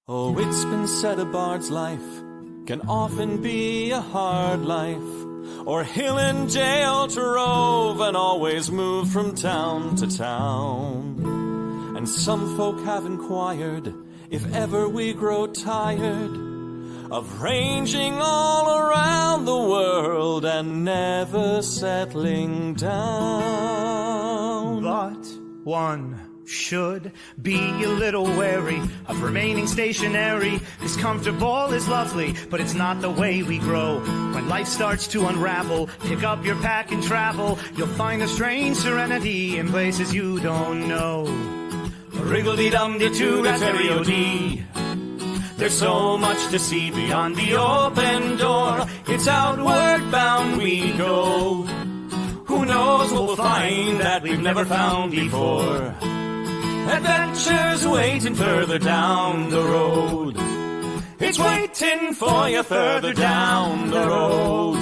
Oh, it's been said a bard's life can often be a hard life, or hill and jail to rove and always move from town to town. And some folk have inquired if ever we grow tired of ranging all around the world and never settling down. But one should be a little wary of remaining stationary, 'cause comfortable is lovely, but it's not the way we grow. When life starts to unravel, pick up your pack and travel. You'll find a strange serenity in places you don't know. Wriggle-dee-dum-dee-doo-da-terry-o-dee. There's so much to see beyond the open door. It's outward bound we go. Who knows what we'll find that we've never found before. Adventures waiting further down the road. It's waiting for you further down the road.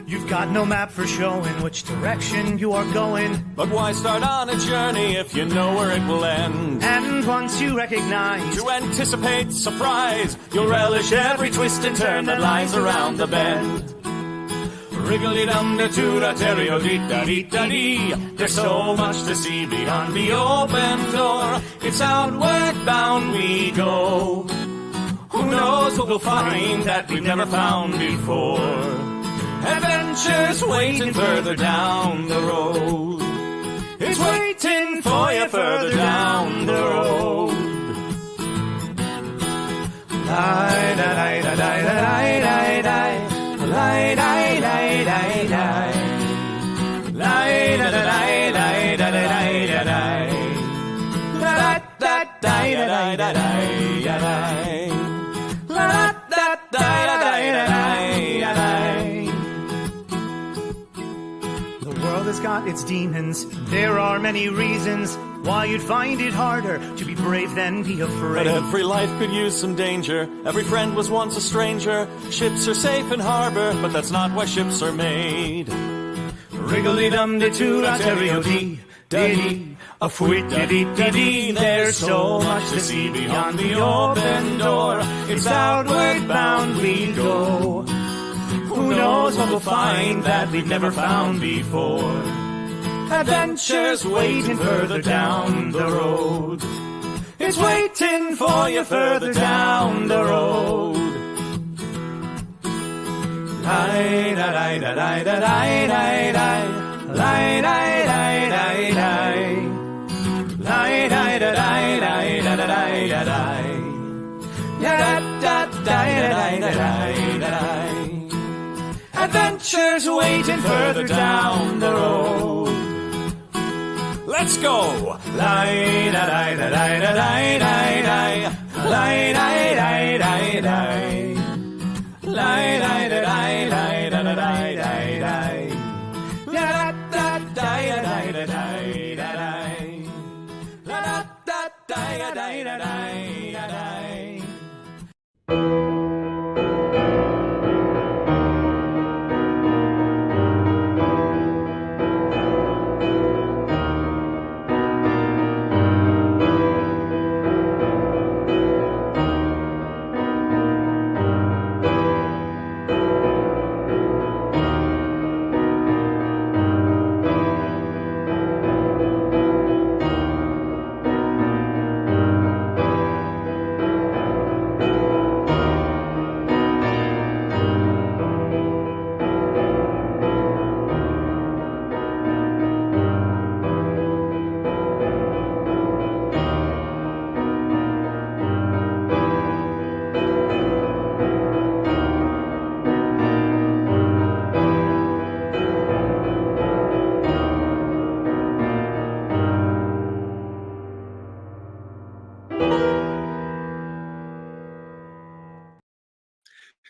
You've got no map for showing which direction you are going. But why start on a journey if you know where it will end? And once you recognize, to anticipate surprise, you'll relish every twist and turn that lies around the bend. Wriggle-dee-dum-dee-doo-da-terry-o-dee-da-dee-da-dee. There's so much to see beyond the open door. It's outward bound we go. Who knows what we'll find that we've never found before. Adventures waiting further down the road. It's waiting for you further down the road. the world has got its demons. There are many reasons why you'd find it harder to be brave than be afraid. But every life could use some danger. Every friend was once a stranger. Ships are safe in harbor, but that's not why ships are made. Wriggle-dee-dum-dee-doo-da-terry-o-dee-da-dee. A fwit-da-dee-da-dee. There's so much to see beyond the open door. It's outward bound we go. Who knows what we'll find that we've never found before. Adventures waiting further down the road. It's waiting for you further down the road. Adventures waiting further down the road. Let's go!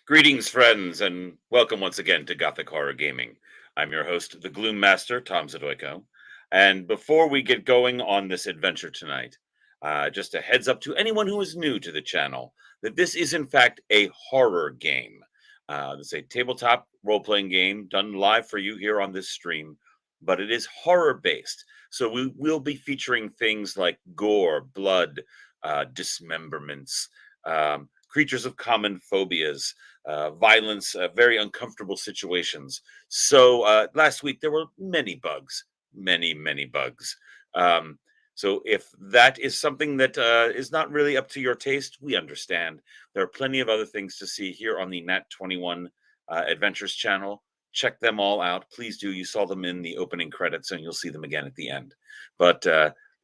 Greetings, friends, and welcome once again to Gothic Horror Gaming. I'm your host, the Gloom Master, Tom Zadoyko. And before we get going on this adventure tonight, just a heads up to anyone who is new to the channel that this is, in fact, a horror game. It's a tabletop role-playing game done live for you here on this stream but it is horror based. So we will be featuring things like gore, blood, dismemberments, creatures of common phobias, violence, very uncomfortable situations. So last week there were many bugs, many bugs. So if that is something that is not really up to your taste, we understand. There are plenty of other things to see here on the Nat 21 Adventures channel. Check them all out. Please do. You saw them in the opening credits, and you'll see them again at the end. But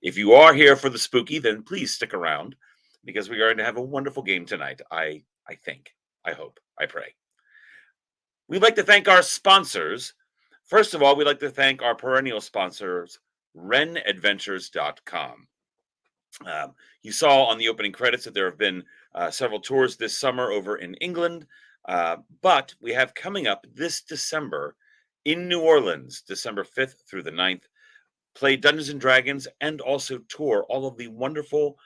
if you are here for the spooky, then please stick around, because we are going to have a wonderful game tonight. I think, I hope, I pray. We'd like to thank our sponsors. First of all, we'd like to thank our perennial sponsors, renadventures.com. You saw on the opening credits that there have been several tours this summer over in England, but we have coming up this December in New Orleans, December 5th through the 9th, play Dungeons and Dragons and also tour all of the wonderful,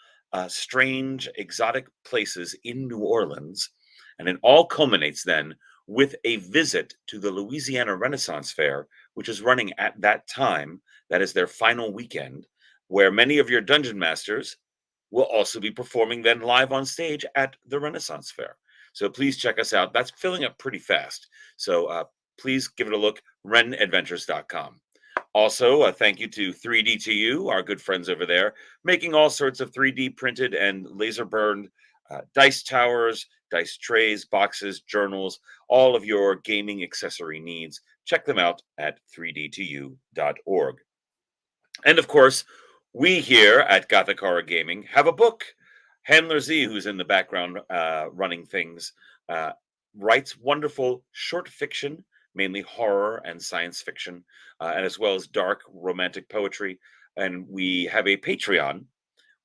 strange, exotic places in New Orleans. And it all culminates then with a visit to the Louisiana Renaissance Fair, which is running at that time. That is their final weekend, where many of your dungeon masters will also be performing then live on stage at the Renaissance Fair. So please check us out. That's filling up pretty fast. So please give it a look, renadventures.com. Also, thank you to 3D2U, our good friends over there, making all sorts of 3D printed and laser burned dice towers, dice trays, boxes, journals, all of your gaming accessory needs. Check them out at 3d2u.org. And of course, we here at Gothic Horror Gaming have a book. Handler Z, who's in the background running things, writes wonderful short fiction, mainly horror and science fiction, and as well as dark romantic poetry. And we have a Patreon.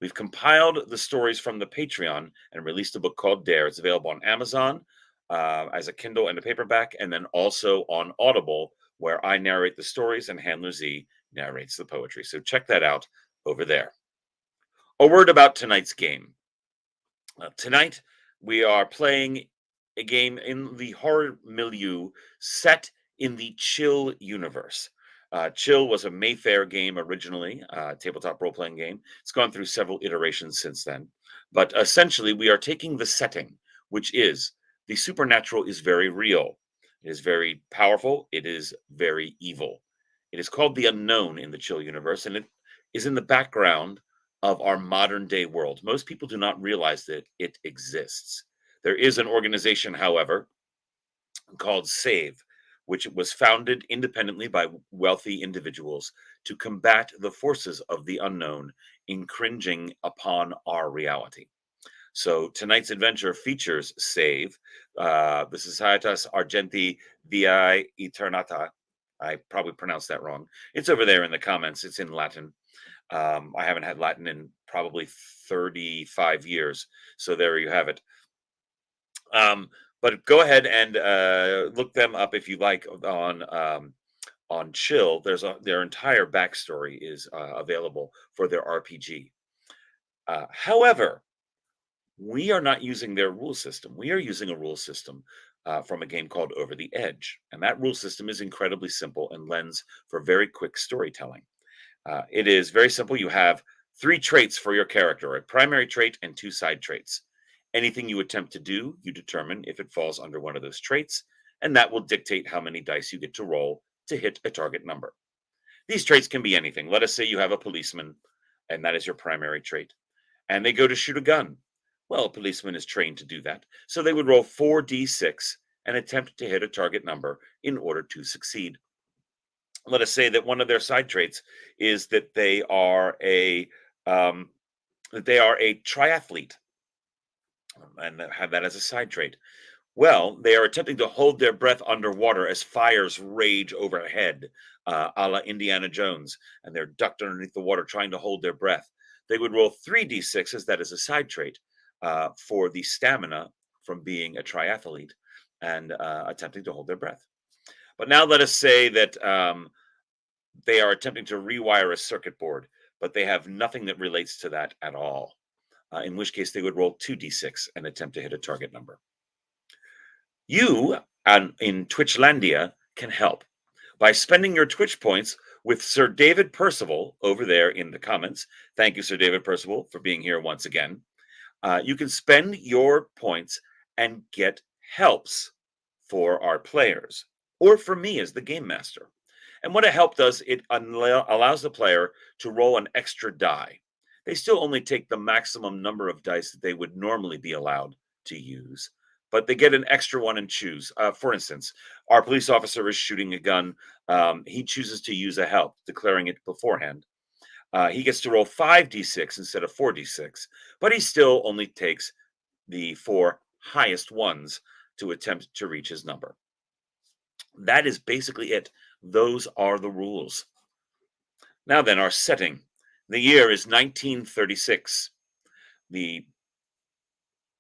We've compiled the stories from the Patreon and released a book called Dare. It's available on Amazon as a Kindle and a paperback, and then also on Audible, where I narrate the stories and Handler Z narrates the poetry. So check that out over there. A word about tonight's game. Tonight, we are playing a game in the horror milieu set in the Chill universe. Chill was a Mayfair game originally, tabletop role-playing game. It's gone through several iterations since then. But essentially, we are taking the setting, which is the supernatural is very real. It is very powerful. It is very evil. It is called the unknown in the Chill universe, and it is in the background of our modern day world. Most people do not realize that it exists. There is an organization, however, called SAVE, which was founded independently by wealthy individuals to combat the forces of the unknown infringing upon our reality. So tonight's adventure features SAVE, the Societas Argenti Viae Aeternata. I probably pronounced that wrong. It's over there in the comments. It's in Latin. I haven't had Latin in probably 35 years. So there you have it. But go ahead and look them up if you like on Chill. Their entire backstory is available for their RPG. However, we are not using their rule system. We are using a rule system from a game called Over the Edge. And that rule system is incredibly simple and lends for very quick storytelling. It is very simple. You have 3 traits for your character, a primary trait and 2 side traits. Anything you attempt to do, you determine if it falls under one of those traits, and that will dictate how many dice you get to roll to hit a target number. These traits can be anything. Let us say you have a policeman, and that is your primary trait, and they go to shoot a gun. Well, a policeman is trained to do that, so they would roll 4d6 and attempt to hit a target number in order to succeed. Let us say that one of their side traits is that they are a triathlete, and have that as a side trait. Well, they are attempting to hold their breath underwater as fires rage overhead, a la Indiana Jones, and they're ducked underneath the water trying to hold their breath. They would roll 3d6s, that is a side trait, for the stamina from being a triathlete and attempting to hold their breath. But now let us say that they are attempting to rewire a circuit board, but they have nothing that relates to that at all. In which case they would roll 2d6 and attempt to hit a target number. You, in Twitchlandia, can help by spending your Twitch points with Sir David Percival over there in the comments. Thank you, Sir David Percival, for being here once again. You can spend your points and get helps for our players, or for me as the game master. And what a help does, it allows the player to roll an extra die. They still only take the maximum number of dice that they would normally be allowed to use, but they get an extra one and choose. For instance, our police officer is shooting a gun. He chooses to use a help, declaring it beforehand. He gets to roll 5d6 instead of 4d6, but he still only takes the 4 highest ones to attempt to reach his number. That is basically it. Those are the rules. Now then, our setting. The year is 1936. The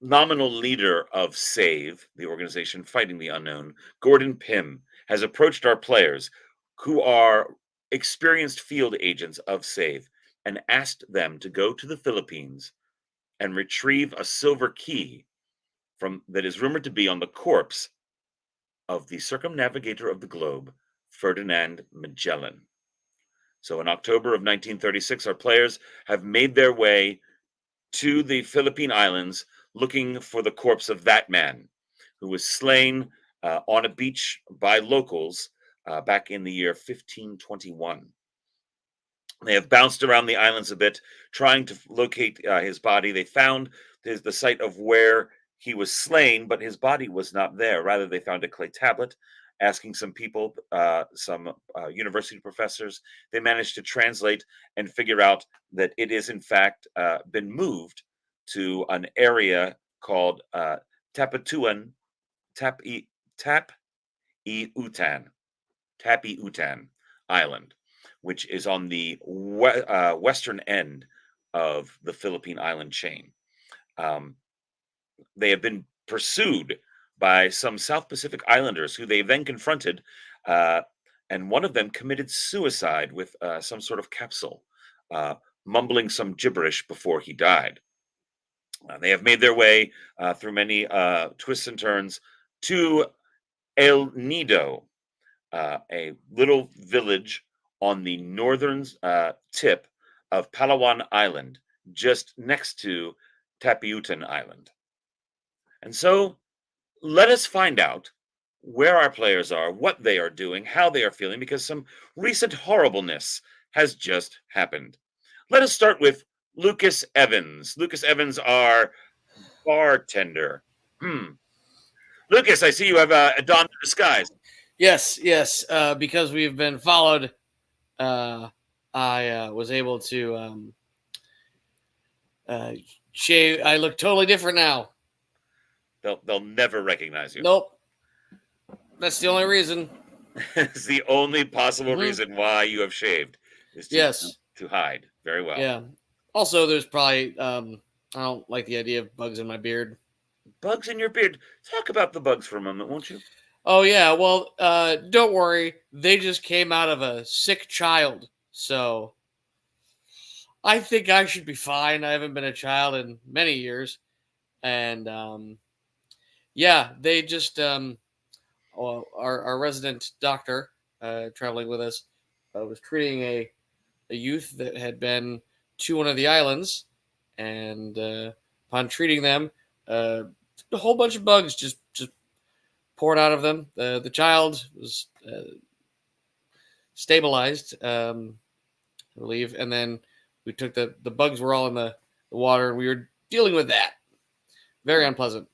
nominal leader of SAVE, the organization fighting the unknown, Gordon Pym, has approached our players, who are experienced field agents of SAVE, and asked them to go to the Philippines and retrieve a silver key that is rumored to be on the corpse of the circumnavigator of the globe, Ferdinand Magellan. So in October of 1936, our players have made their way to the Philippine Islands looking for the corpse of that man who was slain on a beach by locals back in the year 1521. They have bounced around the islands a bit, trying to locate his body. They found the site of where he was slain, but his body was not there. Rather, they found a clay tablet. Asking some people, some university professors, they managed to translate and figure out that it is in fact been moved to an area called Tapi-Utan Island, which is on the western end of the Philippine island chain. They have been pursued by some South Pacific Islanders who they then confronted, and one of them committed suicide with some sort of capsule, mumbling some gibberish before he died. They have made their way through many twists and turns to El Nido, a little village on the northern tip of Palawan Island, just next to Tapi-Utan Island. And so let us find out where our players are, what they are doing, how they are feeling, because some recent horribleness has just happened. Let us start with Lucas Evans. Lucas Evans, our bartender. Lucas, I see you have donned a disguise. Yes, because we've been followed. I was able to shave. I look totally different now. They'll never recognize you. Nope. That's the only reason. It's the only possible reason why you have shaved. Is to hide. Very well. Yeah. Also, there's probably I don't like the idea of bugs in my beard. Bugs in your beard. Talk about the bugs for a moment, won't you? Oh yeah. Well, don't worry. They just came out of a sick child, so I think I should be fine. I haven't been a child in many years, and yeah, they just our resident doctor traveling with us was treating a youth that had been to one of the islands, and upon treating them, a whole bunch of bugs just poured out of them. The child was stabilized, I believe, and then we took the bugs were all in the water, and we were dealing with that. Very unpleasant.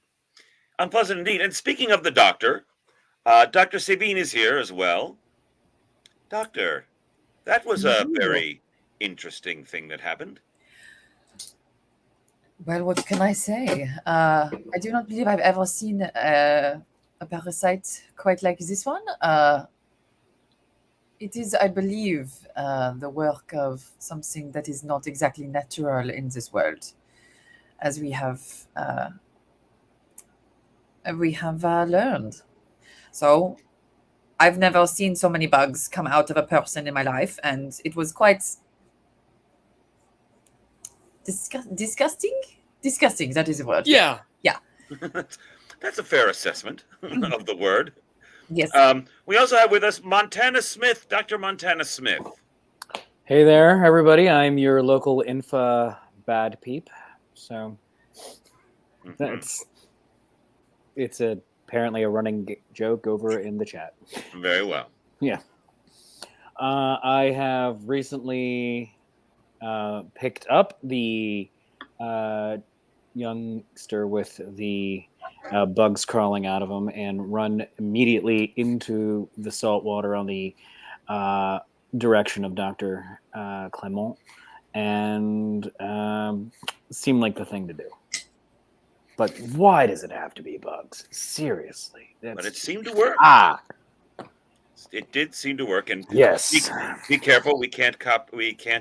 Unpleasant indeed. And speaking of the doctor, Dr. Sabine is here as well. Doctor, that was a very interesting thing that happened. Well, what can I say? I do not believe I've ever seen a parasite quite like this one. It is, I believe, the work of something that is not exactly natural in this world, as we have learned. So I've never seen so many bugs come out of a person in my life, and it was quite disgusting. That is the word. Yeah. That's a fair assessment of the word. Yes. We also have with us Montana Smith, Dr. Montana Smith. Hey there, everybody. I'm your local Infa bad peep. So it's apparently a running joke over in the chat. Very well. Yeah. I have recently picked up the youngster with the bugs crawling out of him and run immediately into the salt water on the direction of Dr. Clement, and seemed like the thing to do. But why does it have to be bugs? Seriously. But it seemed to work. It did seem to work, and yes, be careful. We can't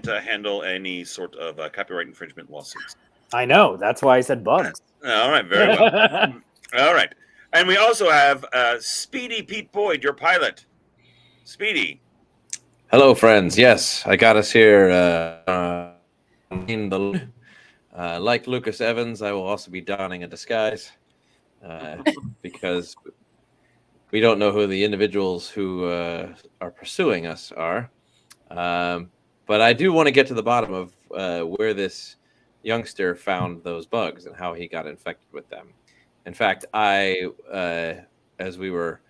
handle any sort of copyright infringement lawsuits. I know. That's why I said bugs. All right, very well. All right, and we also have Speedy Pete Boyd, your pilot. Speedy. Hello, friends. Yes, I got us here in the. Like Lucas Evans, I will also be donning a disguise because we don't know who the individuals who are pursuing us are. But I do want to get to the bottom of where this youngster found those bugs and how he got infected with them. In fact, as we were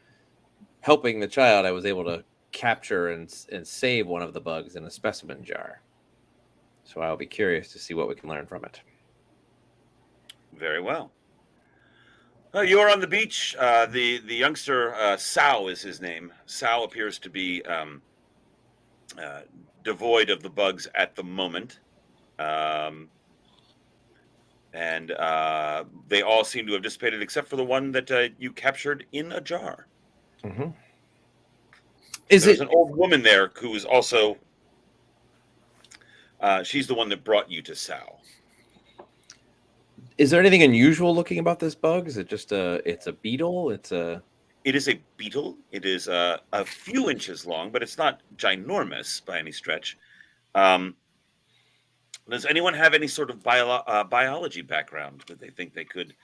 helping the child, I was able to capture and save one of the bugs in a specimen jar. So I'll be curious to see what we can learn from it. Very well. You are on the beach. The youngster, Sao is his name. Sao appears to be devoid of the bugs at the moment. And they all seem to have dissipated except for the one that you captured in a jar. Mm-hmm. There's an old woman there who is also... she's the one that brought you to Sao. Is there anything unusual looking about this bug? Is it just it's a beetle? It is a beetle. It is a few inches long, but it's not ginormous by any stretch. Does anyone have any sort of biology background that they think they could,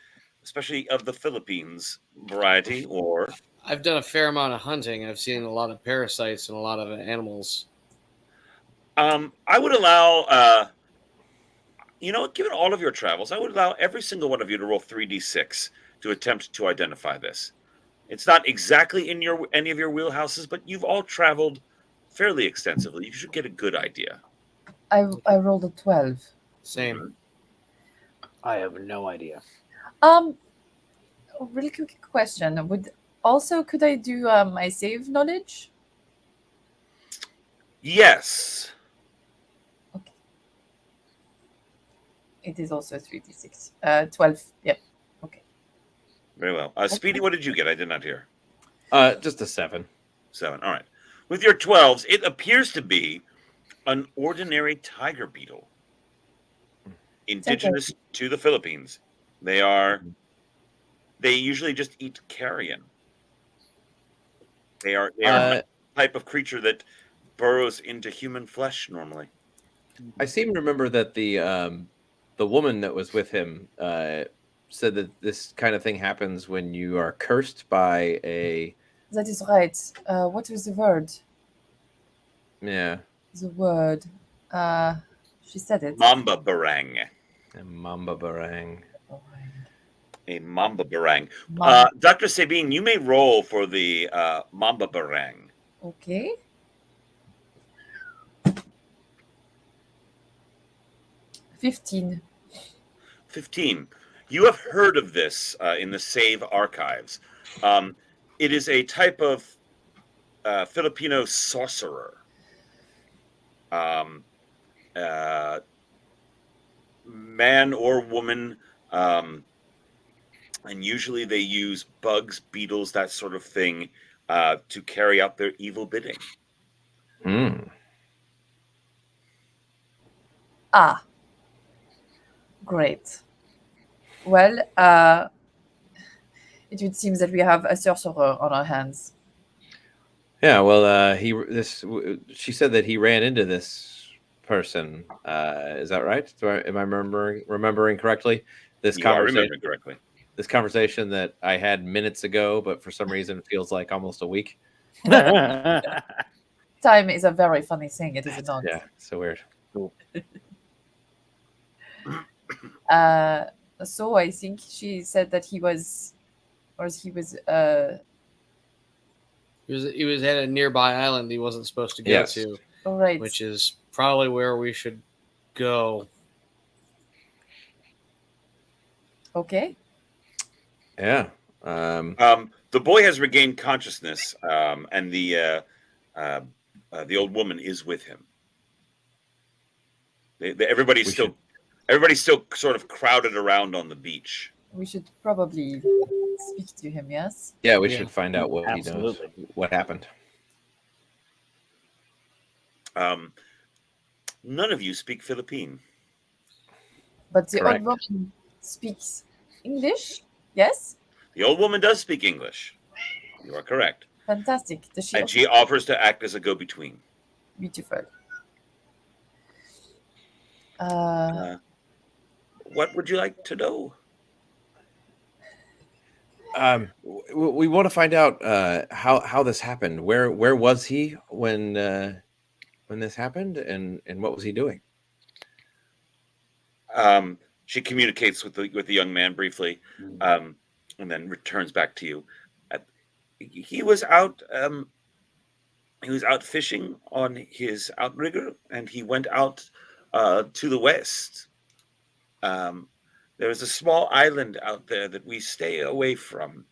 especially of the Philippines variety, or... I've done a fair amount of hunting. I've seen a lot of parasites and a lot of animals. I would allow, given all of your travels, I would allow every single one of you to roll 3d6 to attempt to identify this. It's not exactly in any of your wheelhouses, but you've all traveled fairly extensively. You should get a good idea. I rolled a 12. Same. I have no idea. Really quick question. Could I do my save knowledge? Yes. Okay. It is also 3d6. 12. Yeah. Okay. Very well. Speedy, what did you get? I did not hear. Just a 7. 7. All right. With your 12s, it appears to be an ordinary tiger beetle, indigenous to the Philippines. They usually just eat carrion. They are a type of creature that burrows into human flesh normally. I seem to remember that the woman that was with him said that this kind of thing happens when you are cursed by a... That is right. What was the word? Yeah. The word. She said it. Mamba barang. A mamba barang. A mamba barang. Dr. Sabine, you may roll for the mamba barang. Okay. 15. 15. You have heard of this in the Save archives. It is a type of Filipino sorcerer. Man or woman, and usually they use bugs, beetles, that sort of thing, to carry out their evil bidding. Great. Well, it would seem that we have a sorcerer on our hands. Yeah, well, she said that he ran into this person. Is that right? Am I remembering correctly? This You conversation. are remembering correctly. this conversation that I had minutes ago, but for some reason it feels like almost a week. Time is a very funny thing, it is not. Yeah, so weird. So I think she said that he was, or he was. He was at a nearby island he wasn't supposed to go Yes. to, All right. which is probably where we should go. Okay. Yeah. The boy has regained consciousness, and the old woman is with him. Everybody's still sort of crowded around on the beach. We should probably speak to him. Yes. Yeah, we should find out what Absolutely. he knows, what happened. None of you speak Philippine. But the Correct. old woman speaks English. Yes. The old woman does speak English. You are correct. Fantastic. Does she? And she offers to act as a go-between. Beautiful. What would you like to know? We want to find out how this happened. Where was he when this happened, and what was he doing? She communicates with the young man briefly, and then returns back to you. He was out. He was out fishing on his outrigger, and he went out to the west. There is a small island out there that we stay away from.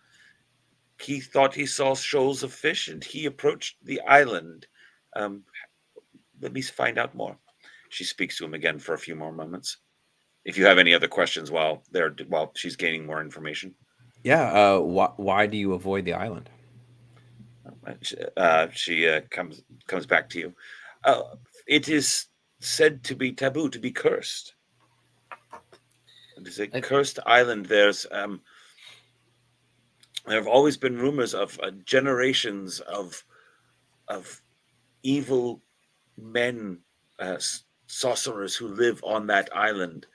He thought he saw shoals of fish, and he approached the island. Let me find out more. She speaks to him again for a few more moments. If you have any other questions while she's gaining more information. Yeah. Why do you avoid the island? She comes back to you. It is said to be taboo, to be cursed. It is a cursed island. There have always been rumors of generations of evil men, sorcerers who live on that island.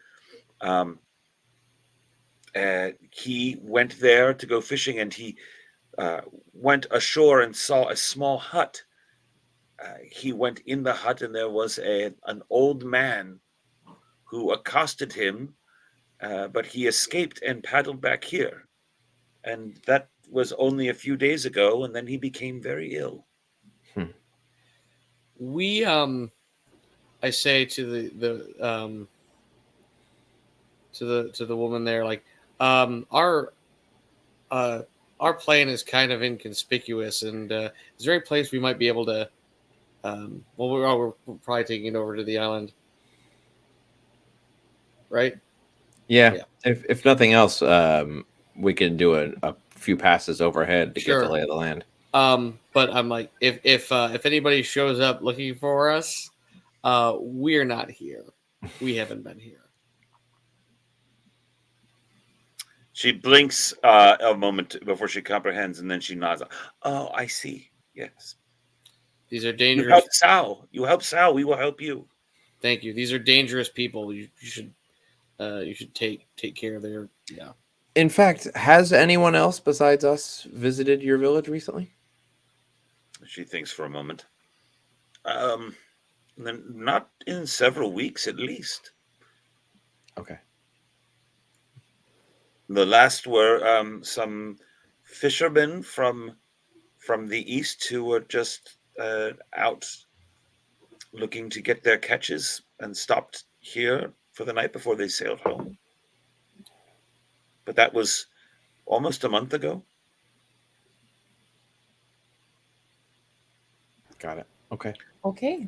He went there to go fishing, and he went ashore and saw a small hut. He went in the hut, and there was an old man who accosted him, but he escaped and paddled back here. And that was only a few days ago, and then he became very ill. We I say to the woman there, like, our plane is kind of inconspicuous, and is there a place we might be able to? We're probably taking it over to the island, right? Yeah. If nothing else, we can do a few passes overhead to get the lay of the land. But I'm like, if anybody shows up looking for us, we're not here. We haven't been here. She blinks a moment before she comprehends, and then she nods. Oh, I see. Yes. These are You dangerous. help Sal. You help Sal. We will help you. Thank you. These are dangerous people. You should take care of their. Yeah. In fact, has anyone else besides us visited your village recently? She thinks for a moment. Not in several weeks, at least. Okay. The last were some fishermen from the east who were just out looking to get their catches and stopped here for the night before they sailed home. But that was almost a month ago. Got it. Okay. Okay.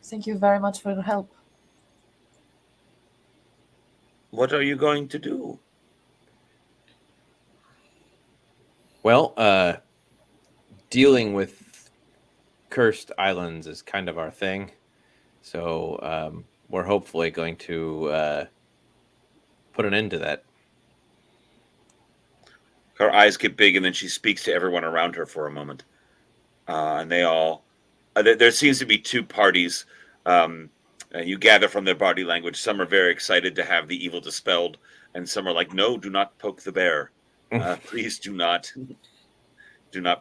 Thank you very much for your help. What are you going to do? Well, dealing with cursed islands is kind of our thing. So we're hopefully going to put an end to that. Her eyes get big, and then she speaks to everyone around her for a moment. And they all... there seems to be two parties. You gather from their body language. Some are very excited to have the evil dispelled, and some are like, "No, do not poke the bear. Please do not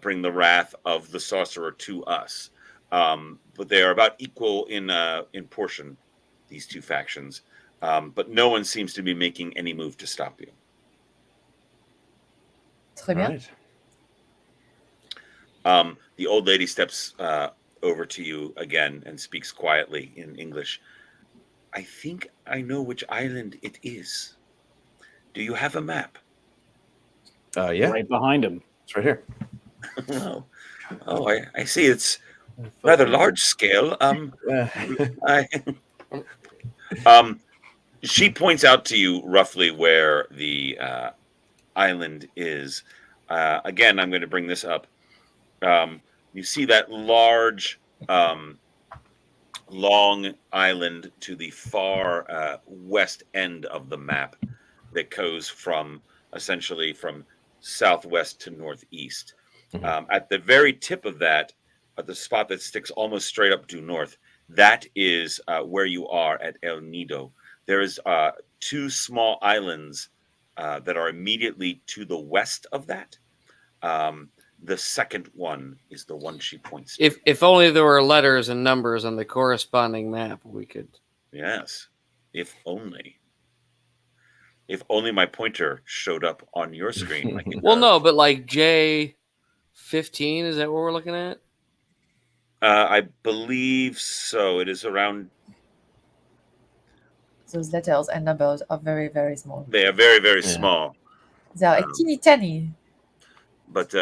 bring the wrath of the sorcerer to us." But they are about equal in portion, these two factions. But no one seems to be making any move to stop you. Très bien. Right. The old lady steps over to you again and speaks quietly in English. "I think I know which island it is. Do you have a map?" Yeah, Right behind him. it's right here. I see. It's rather large scale. She points out to you roughly where the island is. Again, I'm going to bring this up. You see that large, long island to the far west end of the map that goes essentially from southwest to northeast. At the very tip of that, at the spot that sticks almost straight up due north, that is where you are at El Nido. There is two small islands that are immediately to the west of that. The second one is the one she points to. If only there were letters and numbers on the corresponding map, we could. Yes, if only. If only my pointer showed up on your screen. Like it Well, does. no, but like J15, is that what we're looking at? I believe so. It is around. Those letters and numbers are very, very small. They are very, very small. They are teeny tiny. But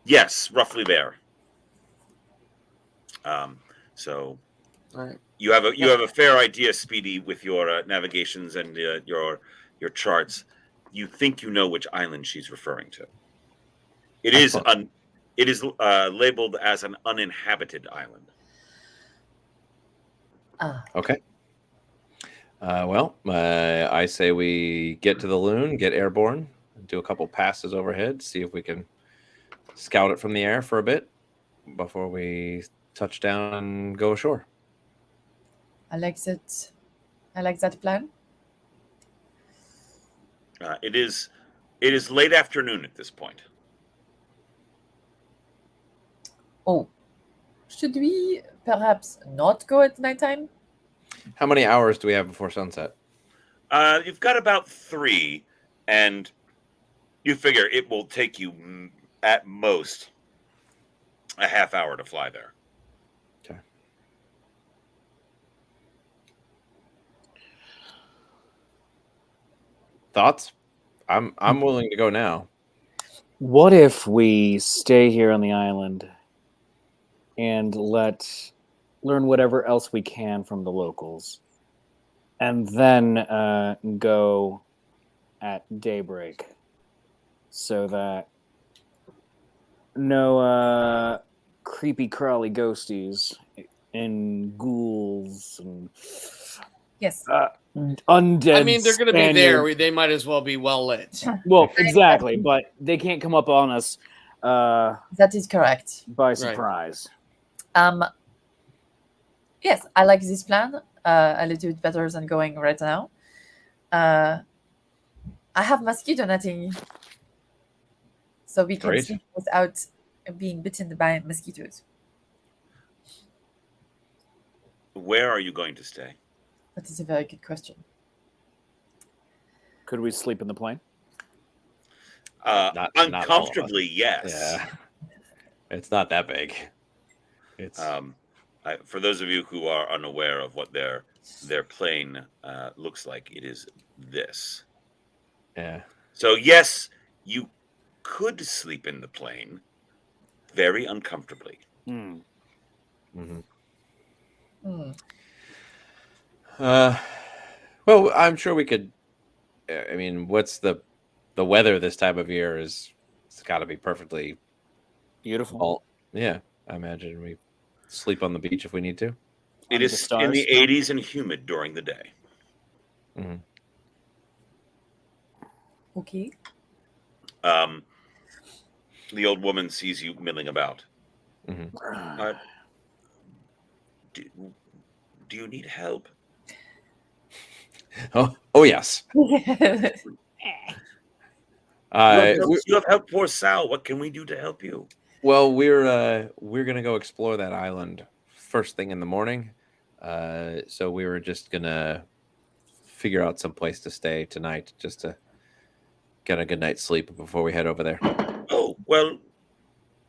yes, roughly there. So All right. you have a fair idea, Speedy, with your navigations and your charts. You think you know which island she's referring to. It is labeled as an uninhabited island. Okay. Well, I say we get to the loon, get airborne, do a couple passes overhead, see if we can scout it from the air for a bit before we touch down and go ashore. I like that plan. It is late afternoon at this point. Oh, should we perhaps not go at nighttime? How many hours do we have before sunset? You've got about 3, and you figure it will take you at most a half hour to fly there. Okay. Thoughts? I'm willing to go now. What if we stay here on the island and learn whatever else we can from the locals, and then go at daybreak, so that no creepy crawly ghosties and ghouls and Yes. undead. I mean, they're going to be Spaniards. there. They might as well be well lit. Well, exactly, but they can't come up on us That is correct. by surprise. Yes, I like this plan a little bit better than going right now. I have mosquito netting, so we can Great. sleep without being bitten by mosquitoes. Where are you going to stay? That is a very good question. Could we sleep in the plane? Not all of us. Uncomfortably, yes. Yeah. It's not that big. It's For those of you who are unaware of what their plane looks like, it is this. yeah. So yes, you could sleep in the plane very uncomfortably. Hmm. Mm-hmm. Hmm. Well, I'm sure we could. I mean, what's the weather this time of year is? It's got to be perfectly Beautiful. Yeah, I imagine we sleep on the beach if we need to. It Under is the stars. in the 80s and humid during the day. Mm-hmm. Okay. The old woman sees you milling about. Mm-hmm. Do you need help? Oh yes. You have helped poor Sal. What can we do to help you? Well, we're gonna go explore that island first thing in the morning. So we were just gonna figure out some place to stay tonight, just to get a good night's sleep before we head over there. Oh, well,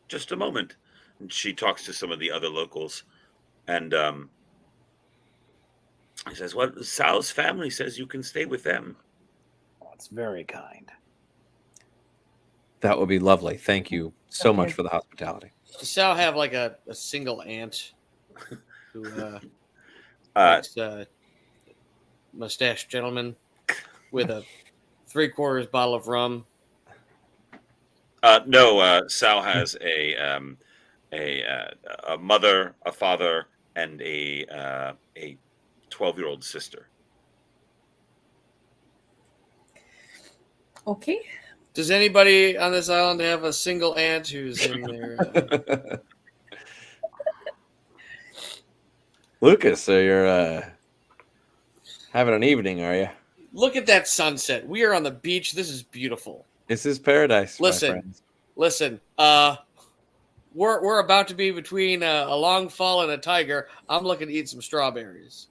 just a moment. And she talks to some of the other locals, and he says, "Well, Sal's family says you can stay with them." Oh, it's very kind. That would be lovely. Thank you so much for the hospitality. Does Sal have like a single aunt who likes mustache gentleman with a 3/4 bottle of rum? No, Sal has a mother, a father, and a 12-year-old sister. Okay. Does anybody on this island have a single aunt who's in there? Lucas, so you're having an evening, are you? Look at that sunset. We are on the beach. This is beautiful. This is paradise, my friends. Listen. We're about to be between a long fall and a tiger. I'm looking to eat some strawberries.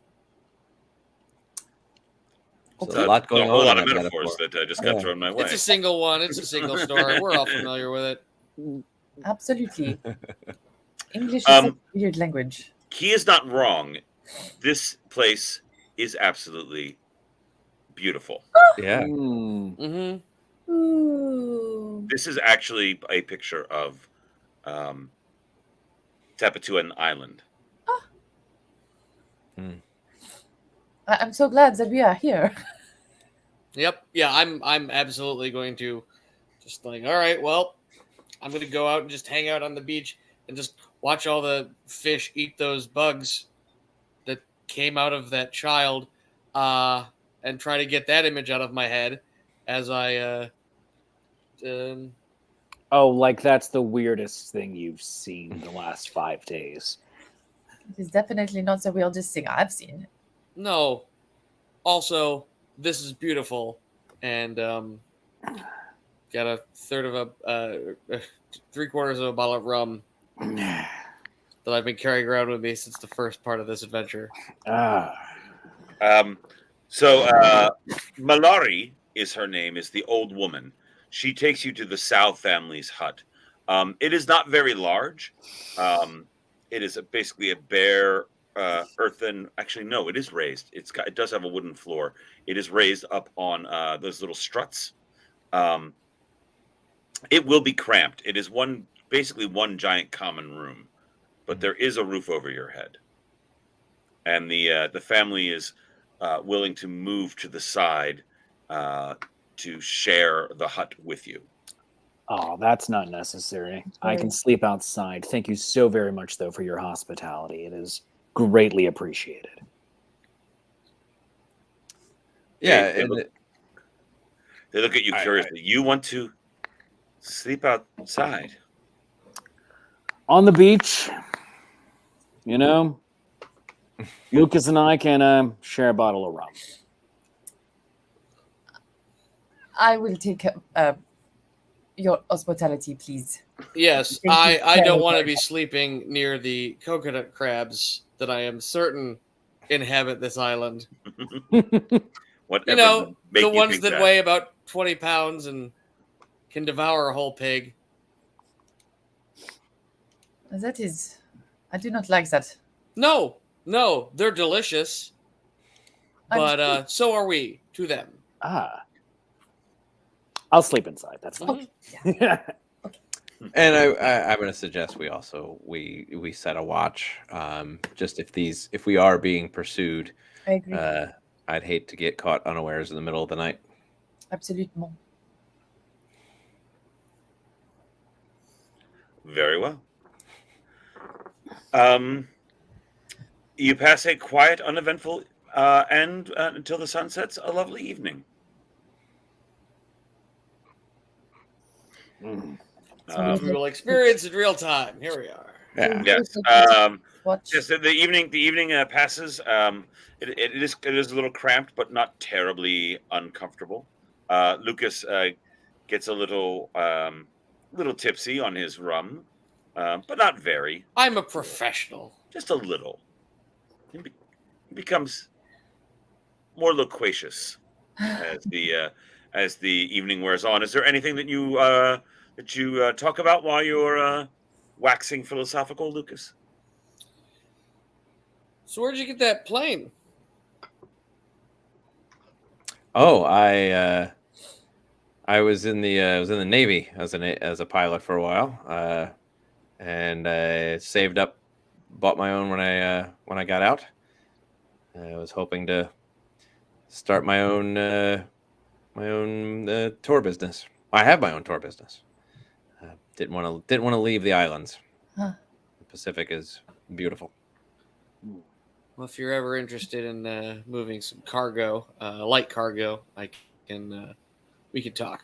There's a lot going a whole on. lot of metaphors that just got thrown my way. It's a single one. It's a single story. We're all familiar with it. Absolutely. English is a weird language. He is not wrong. This place is absolutely beautiful. Yeah. Mm-hmm. Ooh. This is actually a picture of Tapatuan Island. I'm so glad that we are here. Yep. Yeah, I'm absolutely going to just like, all right, well, I'm going to go out and just hang out on the beach and just watch all the fish eat those bugs that came out of that child and try to get that image out of my head as I Oh, like that's the weirdest thing you've seen in the last 5 days. It is definitely not the weirdest thing I've seen. No. Also, this is beautiful, and got a third of a 3/4 of a bottle of rum that I've been carrying around with me since the first part of this adventure. So Malari is her name, is the old woman. She takes you to the Sal family's hut. It is not very large. It is basically a bare earthen. Actually, no, it is raised. It does have a wooden floor. It is raised up on those little struts. It will be cramped. It is basically one giant common room, but there is a roof over your head, and the family is willing to move to the side to share the hut with you. Oh, that's not necessary. I can sleep outside. Thank you so very much, though, for your hospitality. It is greatly appreciated. Yeah, They look at you curiously. You want to sleep outside? On the beach, you know, Lucas and I can share a bottle of rum. I will take your hospitality, please. Yes, I don't want to be sleeping near the coconut crabs that I am certain inhabit this island. Whatever, you know, the ones that that weigh about 20 pounds and can devour a whole pig. That is... I do not like that. No, they're delicious. But so are we to them. I'll sleep inside. That's fine. Okay. Yeah. And I'm going to suggest we set a watch. Just if we are being pursued, I agree. I'd hate to get caught unawares in the middle of the night. Absolument. Very well. You pass a quiet, uneventful, and until the sun sets, a lovely evening. We will experience in real time. Here we are. Yeah. Yes. Watch. Yes. The evening passes. It is a little cramped, but not terribly uncomfortable. Lucas gets a little tipsy on his rum, but not very. I'm a professional. Just a little. He becomes more loquacious as the evening wears on. Is there anything that you talk about while you're waxing philosophical, Lucas? So where'd you get that plane? Oh, I was in the Navy as a pilot for a while, and I saved up, bought my own when I got out. I was hoping to start my own tour business. I have my own tour business. Didn't want to leave the islands. Huh. The Pacific is beautiful. Well, if you're ever interested in moving some cargo, light cargo, I can. We can talk.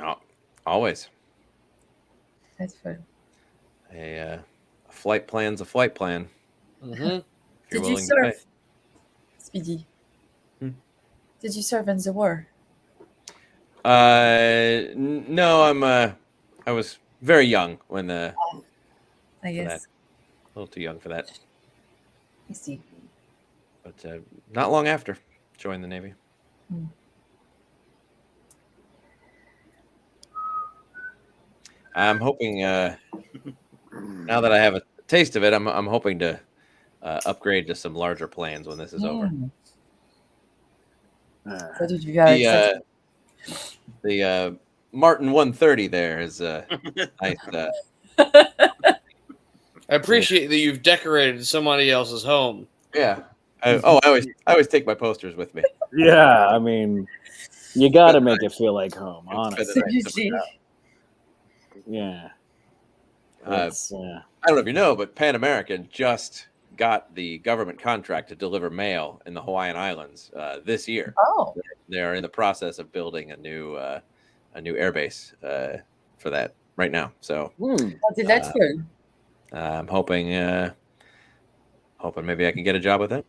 Oh, always. That's fun. A flight plan's a flight plan. Mm-hmm. If you're Did you willing to pay. serve, Speedy? Hmm? Did you serve in the war? No, I was very young when I for guess. that. A little too young for that. I see. But not long after, joined the Navy. Hmm. I'm hoping now that I have a taste of it, I'm hoping to upgrade to some larger planes when this is over. So did you guys? The Martin 130 there is nice. I appreciate that you've decorated somebody else's home. Yeah. I always take my posters with me. Yeah, I mean, you got to make it feel like home, For honestly. the night. Absolutely. Yeah. I It's, don't know if you know, but Pan American just got the government contract to deliver mail in the Hawaiian Islands this year. Oh, They are in the process of building a new airbase for that right now. So that's delightful. I'm hoping maybe I can get a job with it.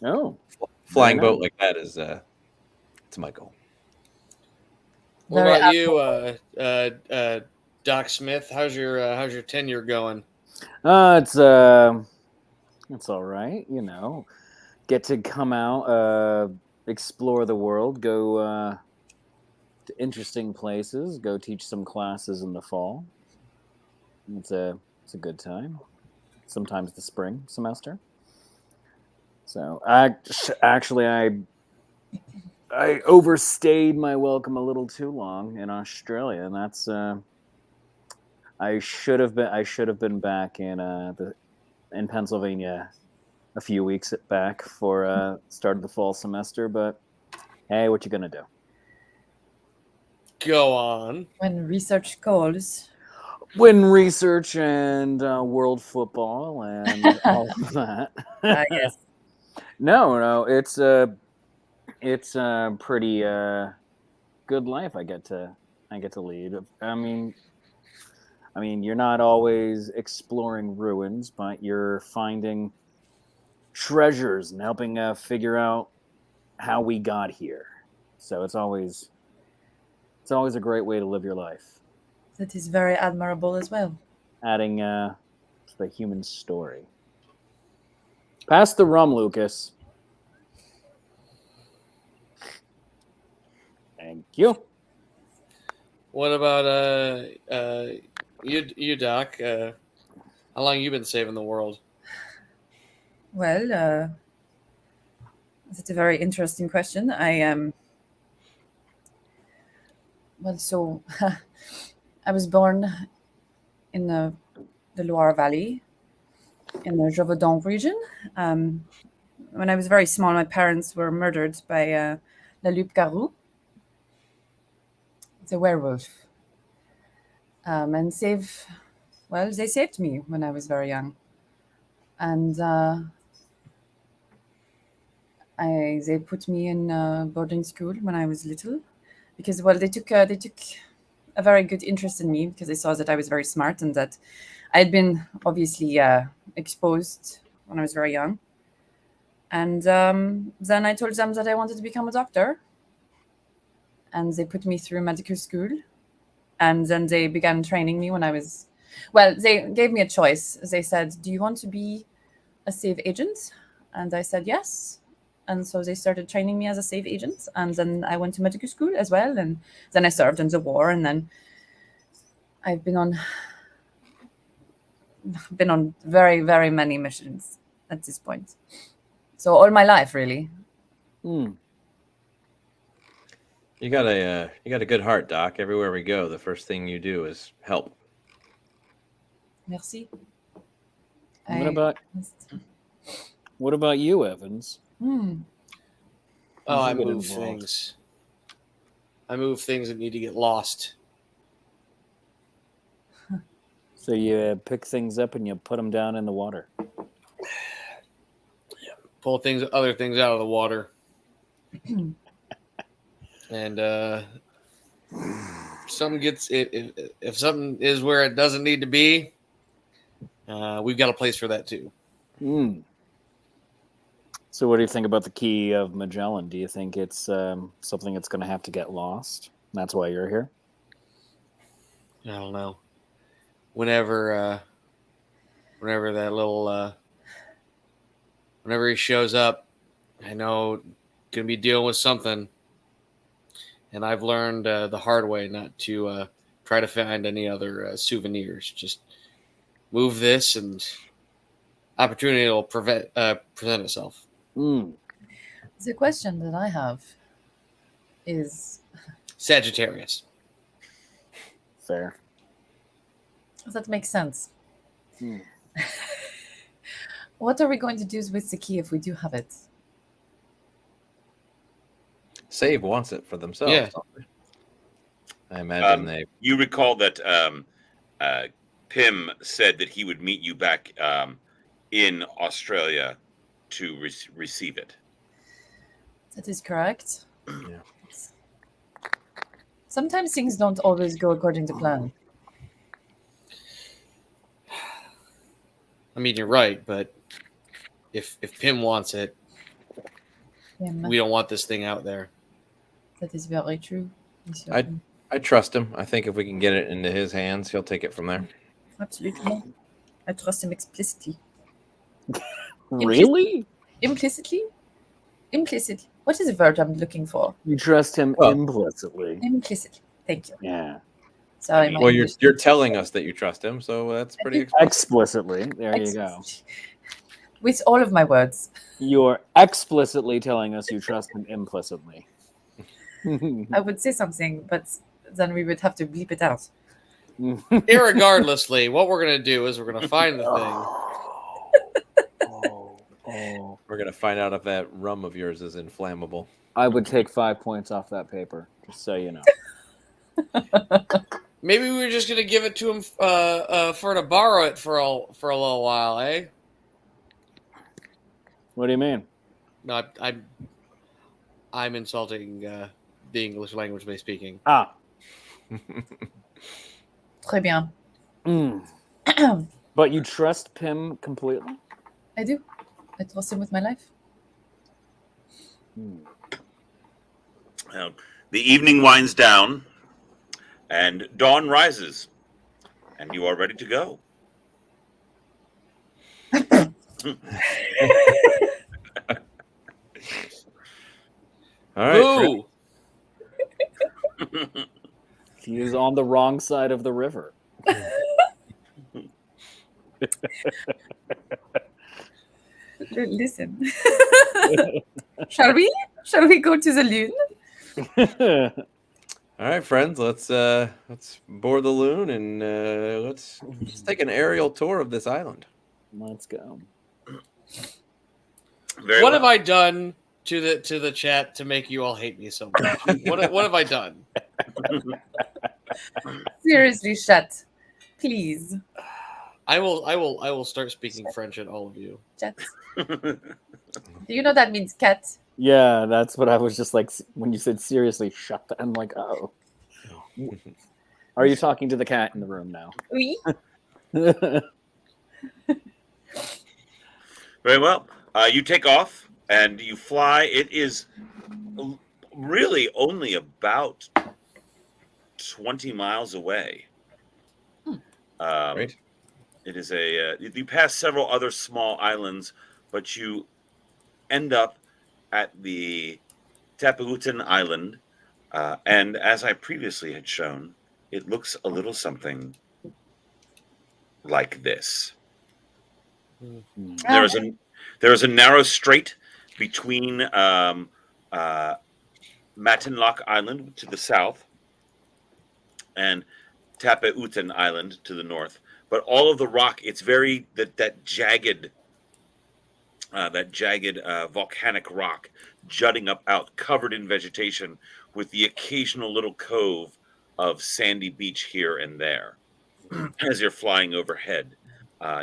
oh, Flying Very boat like that is it's my goal. What Very about you, Doc Smith? How's your tenure going? it's all right. You know, get to come out, explore the world, go to interesting places, go teach some classes in the fall. It's a good time. Sometimes the spring semester. So I overstayed my welcome a little too long in Australia, and that's I should have been back in Pennsylvania a few weeks back for start of the fall semester, but hey, what you gonna do? Go on. When research calls. When research and world football and all of that. Yes. No, it's a pretty good life I get to lead. I mean, you're not always exploring ruins, but you're finding treasures and helping figure out how we got here. So it's always a great way to live your life. That is very admirable as well. Adding to the human story. Pass the rum, Lucas. Thank you. What about you, Doc? How long you been saving the world? Well, that's a very interesting question. I am. Well, so I was born in the Loire Valley, in the Gévaudan region. When I was very small, my parents were murdered by La Loup-Garou. It's a werewolf. And they saved me when I was very young. And they put me in boarding school when I was little, because they took a very good interest in me because they saw that I was very smart and that I had been obviously exposed when I was very young. And then I told them that I wanted to become a doctor. and they put me through medical school, and then they began training me when I was. Well, they gave me a choice. They said, "Do you want to be a save agent?" And I said yes. And so they started training me as a save agent, and then I went to medical school as well, and then I served in the war, and then I've been on very, very many missions at this point. So all my life, really. Hmm. You got a good heart, Doc. Everywhere we go, the first thing you do is help. Merci. What about you, Evans? Hmm. Oh, I You get move involved. things. I move things that need to get lost. So you pick things up and you put them down in the water. Pull other things out of the water. And something gets if something is where it doesn't need to be, we've got a place for that too. Hmm. So what do you think about the Key of Magellan? Do you think it's something that's going to have to get lost? That's why you're here? I don't know. Whenever that little whenever he shows up, I know gonna be dealing with something, and I've learned the hard way not to try to find any other souvenirs. Just move this, and opportunity will present itself. Mm. The question that I have is, Sagittarius. Fair. that makes sense. Hmm. What are we going to do with the key if we do have it? Save wants it for themselves. Yeah. I imagine they. You recall that Pym said that he would meet you back in Australia to receive it. That is correct. Yeah. Sometimes things don't always go according to plan. I mean, you're right, but if Pym wants it, we don't want this thing out there. That is very true. I trust him. I think if we can get it into his hands, he'll take it from there. Absolutely. I trust him explicitly. Really? Implicitly? Implicitly. What is the word I'm looking for? You trust him implicitly. Implicitly. Thank you. Yeah. Sorry. Well, you're telling us that you trust him, so that's pretty explicitly. There you go. With all of my words. You're explicitly telling us you trust him implicitly. I would say something, but then we would have to bleep it out. Irregardlessly, what we're going to do is we're going to find the thing. We're going to find out if that rum of yours is inflammable. I would take 5 points off that paper, just so you know. Maybe we were just going to give it to him for to borrow it for a little while, eh? What do you mean? No, I'm insulting the English language by speaking. Ah. Très bien. But you trust Pym completely? I do. I trust him with my life. Well, the evening winds down, and dawn rises, and you are ready to go. All right. Boo! He is on the wrong side of the river. Listen. Shall we? Shall we go to the loon? All right, friends. Let's board the loon and let's take an aerial tour of this island. Let's go. What have I done to the chat to make you all hate me so much? What have I done? Seriously, shut. Please. I will start speaking French at all of you. Chat. Do you know that means cat? Yeah, that's what I was just like when you said seriously shut the, I'm like, oh. Are you talking to the cat in the room now? Oui. Very well. You take off and you fly. It is really only about 20 miles away. Great. It is you pass several other small islands, but you end up at the Tapahutan Island. And as I previously had shown, it looks a little something like this. There is a narrow strait between Matinlock Island to the south and Tapahutan Island to the north. But all of the rock, it's very that jagged volcanic rock jutting up out, covered in vegetation, with the occasional little cove of sandy beach here and there. As you're flying overhead,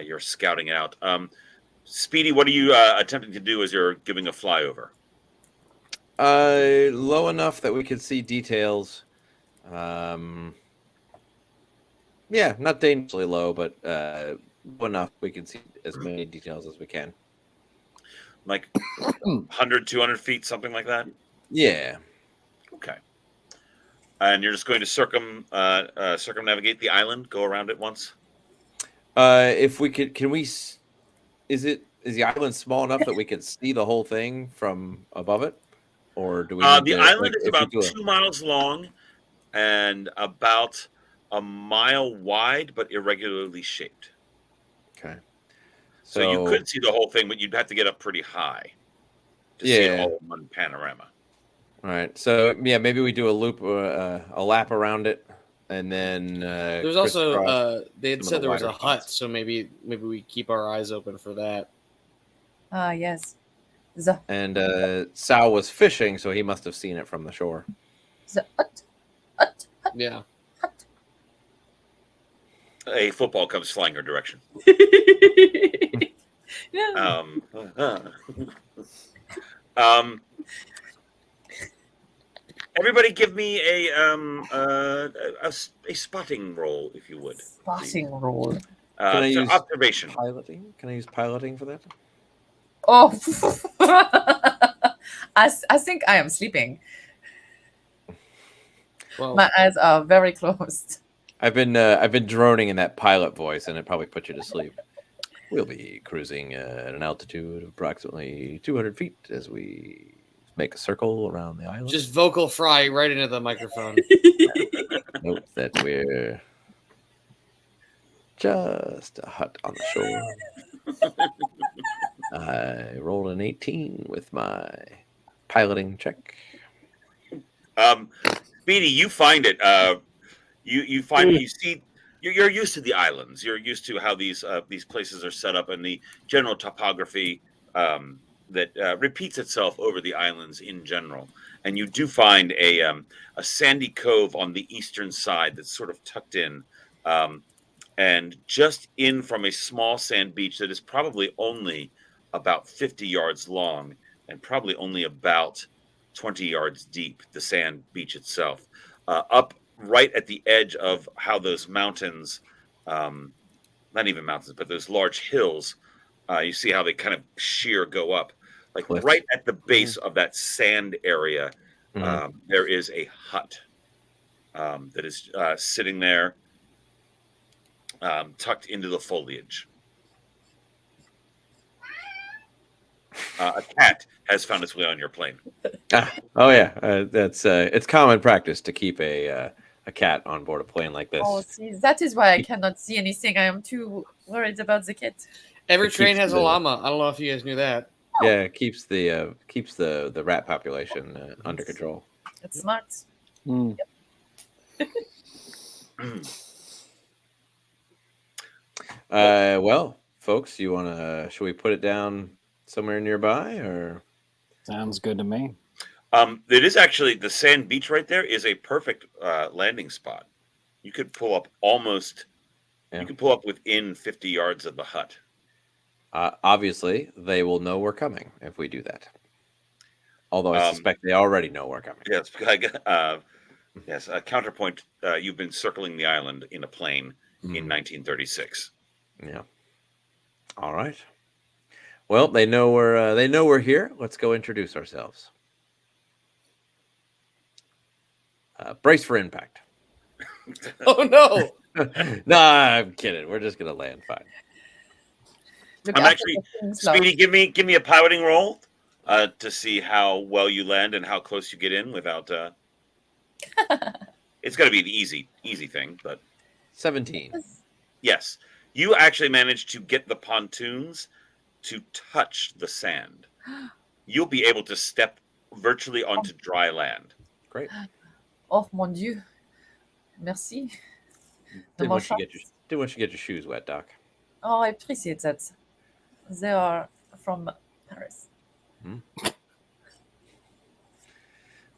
you're scouting out. Speedy, what are you attempting to do as you're giving a flyover? Low enough that we could see details. Yeah, not dangerously low, but low enough we can see as many details as we can. Like 100, 200 feet, something like that? Yeah. Okay. And you're just going to circumnavigate the island, go around it once? If we could, is the island small enough that we can see the whole thing from above it? Or do we need the to, island is about 2 miles long and about a mile wide, but irregularly shaped. Okay. So you could see the whole thing, but you'd have to get up pretty high to see it all in one panorama. All right. So yeah, maybe we do a loop, a lap around it, and then There's also they had some of said the there was a wider hut, spots. so maybe we keep our eyes open for that. Yes. And Sal was fishing, so he must have seen it from the shore. Yeah. A football comes flying her direction. Yeah. Everybody, give me a spotting roll, if you would. Spotting roll. Can I use observation? Piloting? Can I use piloting for that? Oh, I think I am sleeping. Well, My eyes are very closed. I've been droning in that pilot voice, and it probably put you to sleep. We'll be cruising at an altitude of approximately 200 feet as we make a circle around the island. just vocal fry right into the microphone. Note that we're just a hut on the shore. I rolled an 18 with my piloting check. Speedy, you find it. You find you see. You're used to the islands. You're used to how these places are set up and the general topography that repeats itself over the islands in general. And you do find a sandy cove on the eastern side that's sort of tucked in, and just in from a small sand beach that is probably only about 50 yards long and probably only about 20 yards deep, the sand beach itself. Up right at the edge of how those mountains, not even mountains, but those large hills, you see how they kind of sheer go up. Like Cliffs. right at the base of that sand area, there is a hut that is sitting there, tucked into the foliage. A cat has found its way on your plane. Oh yeah, that's it's common practice to keep a cat on board a plane like this. Oh, see, that is why I cannot see anything. I am too worried about the kid. Every It train keeps has a the- llama. I don't know if you guys knew that. Yeah, it keeps the rat population under control. It's smart. Mm. Well, folks, should we put it down somewhere nearby, or? Sounds good to me. It is actually the sand beach right there is a perfect landing spot. You could pull up Yeah. you could pull up within 50 yards of the hut. Obviously, they will know we're coming if we do that. Although I suspect they already know we're coming. Yes, yes. Counterpoint: you've been circling the island in a plane in 1936. Yeah. All right. Well, they know we're here. Let's go introduce ourselves. Brace for impact. Oh no! No, I'm kidding. We're just gonna land fine. Look I'm after actually the king's love. Speedy. Give me a piloting roll to see how well you land and how close you get in without. It's going to be an easy thing, but 17. yes, you actually managed to get the pontoons to touch the sand. You'll be able to step virtually onto dry land. Great. Oh mon Dieu. Merci. Didn't want you chance. to get your shoes wet, Doc. Oh, I appreciate that. They are from Paris.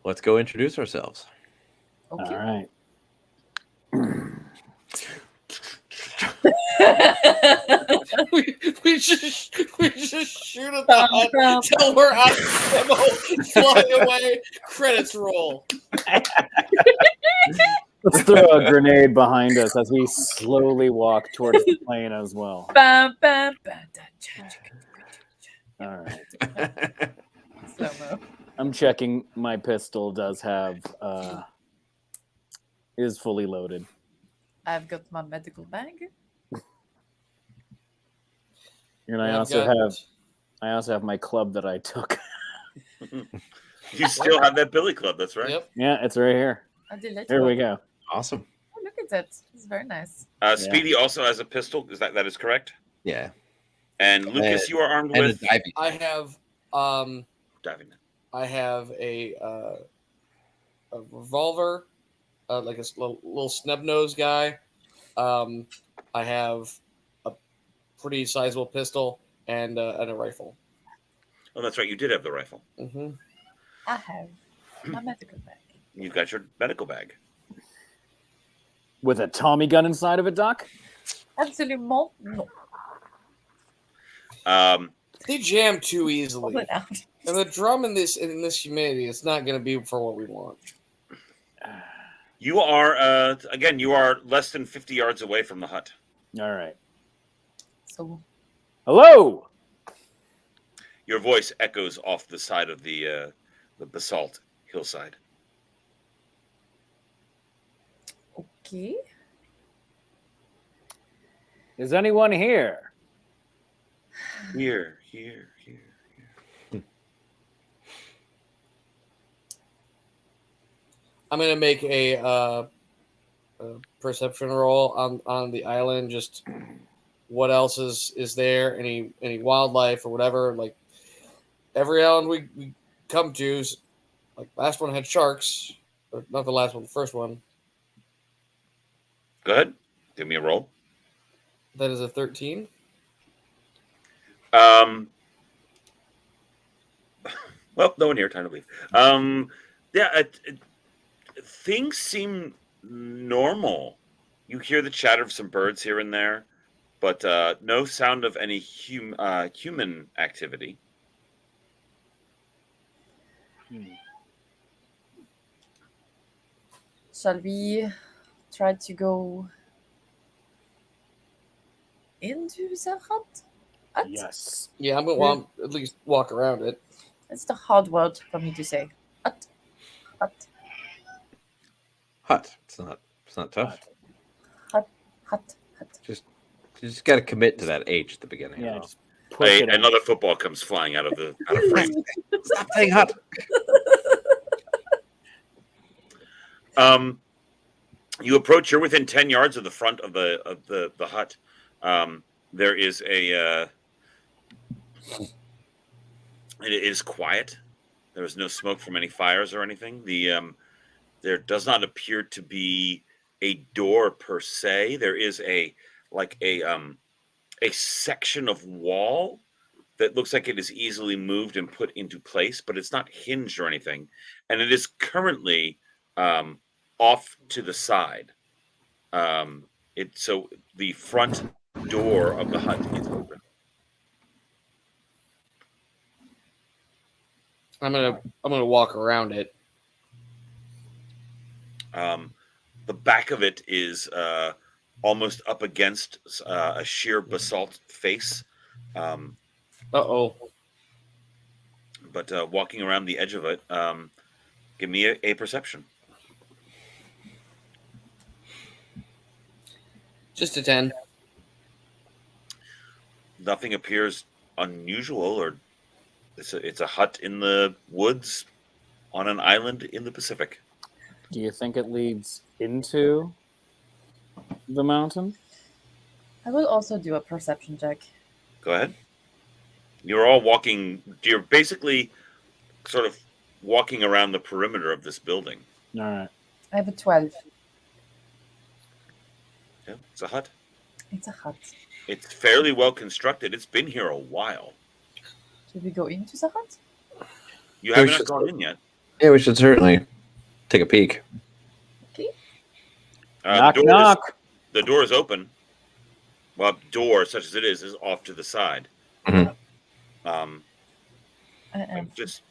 Let's go introduce ourselves. Okay. All right. we just shoot at the hut till we're out of ammo, flying away. Credits roll. Let's throw a grenade behind us as we slowly walk towards the plane as well. Bam, bam, bam, All right. Slow-mo. I'm checking my pistol does have is fully loaded. I've got my medical bag. And I also have my club that I took. You still have that billy club, that's right. Yep. Yeah, it's right here. Here we go. Awesome. Oh, look at that. It's very nice. Speedy also has a pistol. That is correct? Yeah. And Lucas, you are armed And with a diving. I have diving. I have a revolver, like a little snub nose guy. I have a pretty sizable pistol and a rifle. Oh, that's right. You did have the rifle. Mm-hmm. I have my medical bag. You've got your medical bag. With a Tommy gun inside of it, Doc? Absolutely no. They jam too easily, Pull it out. and the drum in this humidity is not going to be for what we want. You are again. You are less than 50 yards away from the hut. All right. So Hello. Your voice echoes off the side of the basalt hillside. okay. Is anyone here? Here. I'm going to make a perception roll on the island. Just what else is there? Any wildlife or whatever? Like every island we come to, like last one had sharks, or not the last one, the first one. Go ahead. Give me a roll. That is a 13. Well, no one here. Time to leave. Yeah. Things seem normal. You hear the chatter of some birds here and there, but no sound of any human activity. Shall we try to go into the hut? Yes. Yeah, I'm going to at least walk around it. It's the hard word for me to say. Hut. Hut. It's not tough. Hut. You just got to commit to that H at the beginning. Yeah. Just push it out. Another football comes flying out of frame. Stop saying hut. You approach. You're within 10 yards of the front of the hut. There is it is quiet. There is no smoke from any fires or anything. There does not appear to be a door per se. There is a section of wall that looks like it is easily moved and put into place, but it's not hinged or anything. And it is currently off to the side. So the front door of the hut is open. I'm gonna walk around it. The back of it is almost up against a sheer basalt face. Uh-oh. But walking around the edge of it, give me a perception. Just a 10. Nothing appears unusual, or it's a hut in the woods on an island in the Pacific. Do you think it leads into the mountain? I will also do a perception check. Go ahead. You're all walking. You're basically sort of walking around the perimeter of this building. All right. I have a 12. Yeah, it's a hut. It's a hut. It's fairly well constructed. It's been here a while. Should we go into the hut? You We haven't should- gone in yet. Yeah, we should certainly take a peek. Okay. Knock, the knock. The door is open. Well, door, such as it is off to the side. Mhm. Just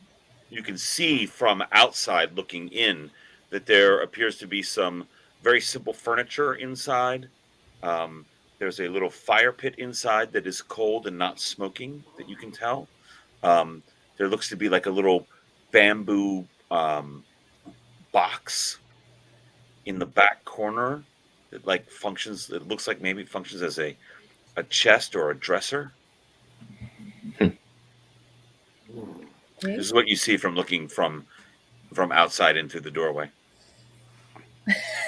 you can see from outside looking in that there appears to be some very simple furniture inside. There's a little fire pit inside that is cold and not smoking that you can tell. There looks to be like a little bamboo box in the back corner that like functions. It looks like maybe it functions as a chest or a dresser. Okay. This is what you see from looking from outside into the doorway.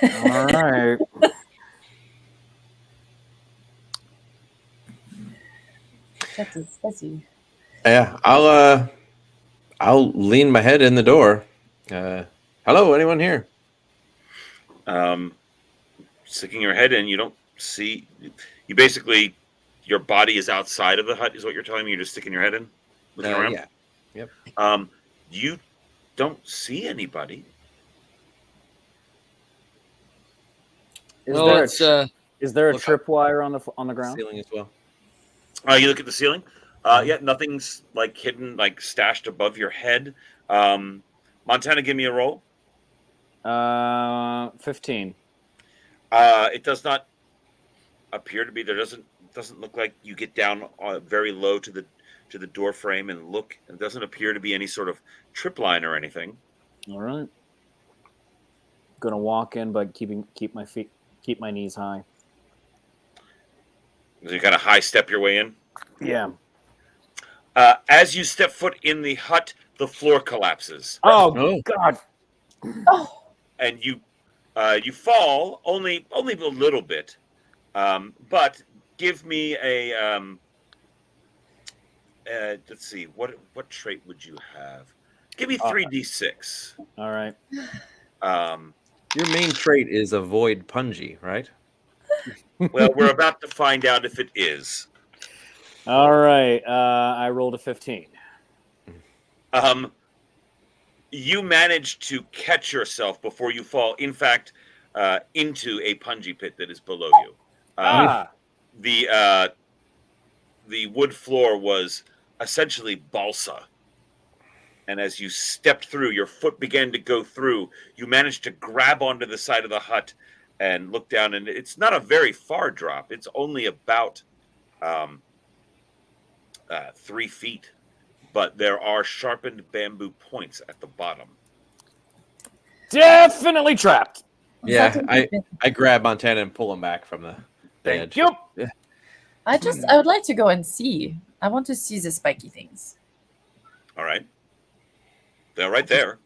All right. That is spicy. Yeah, I'll lean my head in the door. Hello, anyone here? Sticking your head in, you don't see. You basically, your body is outside of the hut. Is what you're telling me? You're just sticking your head in, looking around. Yeah. Yep. You don't see anybody. Is Well, there let's is there a look tripwire on the ground? Ceiling as well. You look at the ceiling. Yeah, nothing's like hidden, like stashed above your head. Montana, give me a roll. 15. It does not appear to be. There doesn't look like you get down very low to the door frame and look. It doesn't appear to be any sort of trip line or anything. All right. Gonna walk in, but keep my knees high. So you kind of high step your way in. Yeah. As you step foot in the hut, the floor collapses, Oh God. Oh, and you fall only a little bit. But give me a let's see, what trait would you have? Give me 3d6. All right. Your main trait is avoid punji, right? Well, we're about to find out if it is. All right. I rolled a 15. You manage to catch yourself before you fall. In fact, into a punji pit that is below you. The wood floor was essentially balsa. And as you stepped through, your foot began to go through. You managed to grab onto the side of the hut and look down. And it's not a very far drop. It's only about 3 feet. But there are sharpened bamboo points at the bottom. Definitely trapped. Yeah, I grab Montana and pull him back from the edge. Yep. I would like to go and see. I want to see the spiky things. All right. They're right there.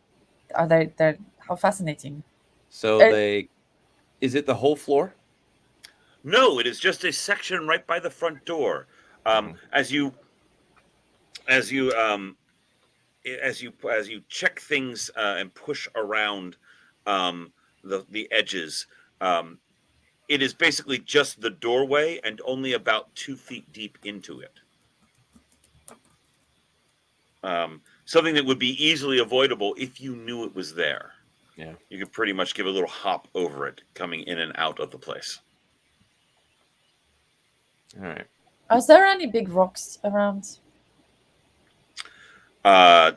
Are they? How fascinating! So is it the whole floor? No, it is just a section right by the front door. As you check things and push around the edges, it is basically just the doorway and only about 2 feet deep into it. Something that would be easily avoidable if you knew it was there. Yeah. You could pretty much give a little hop over it, coming in and out of the place. All right. Are there any big rocks around? I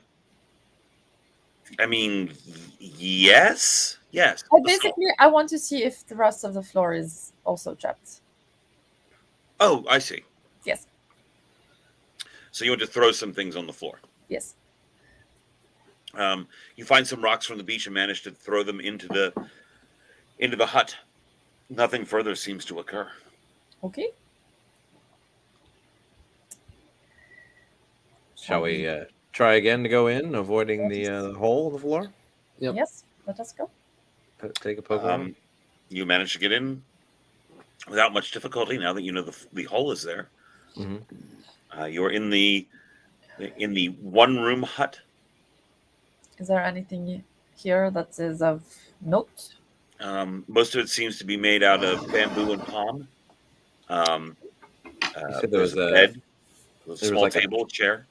mean, yes. I want to see if the rest of the floor is also trapped. Oh, I see. Yes. So you want to throw some things on the floor. Yes. You find some rocks from the beach and manage to throw them into the hut. Nothing further seems to occur. Okay. Shall we try again to go in, avoiding the hole in the floor? Yep. Yes, let us go. Take a poke around. You manage to get in without much difficulty. Now that you know the hole is there, you're in the one-room hut. Is there anything here that is of note? Most of it seems to be made out of bamboo and palm. You said There's a bed, a was small like a- table, chair,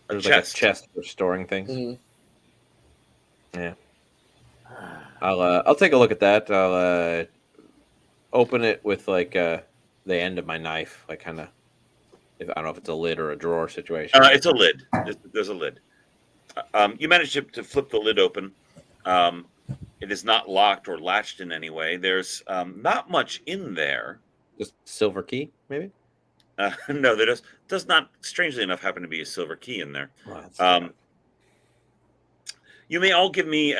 a There's like a chest. chest for storing things. Mhm. Yeah. I'll take a look at that. I'll open it with like the end of my knife, like kind of. I don't know if it's a lid or a drawer situation. It's a lid. There's a lid. You manage to flip the lid open. It is not locked or latched in any way. There's not much in there. Just silver key, maybe. No, there does not, strangely enough, happen to be a silver key in there. Well, You may all give me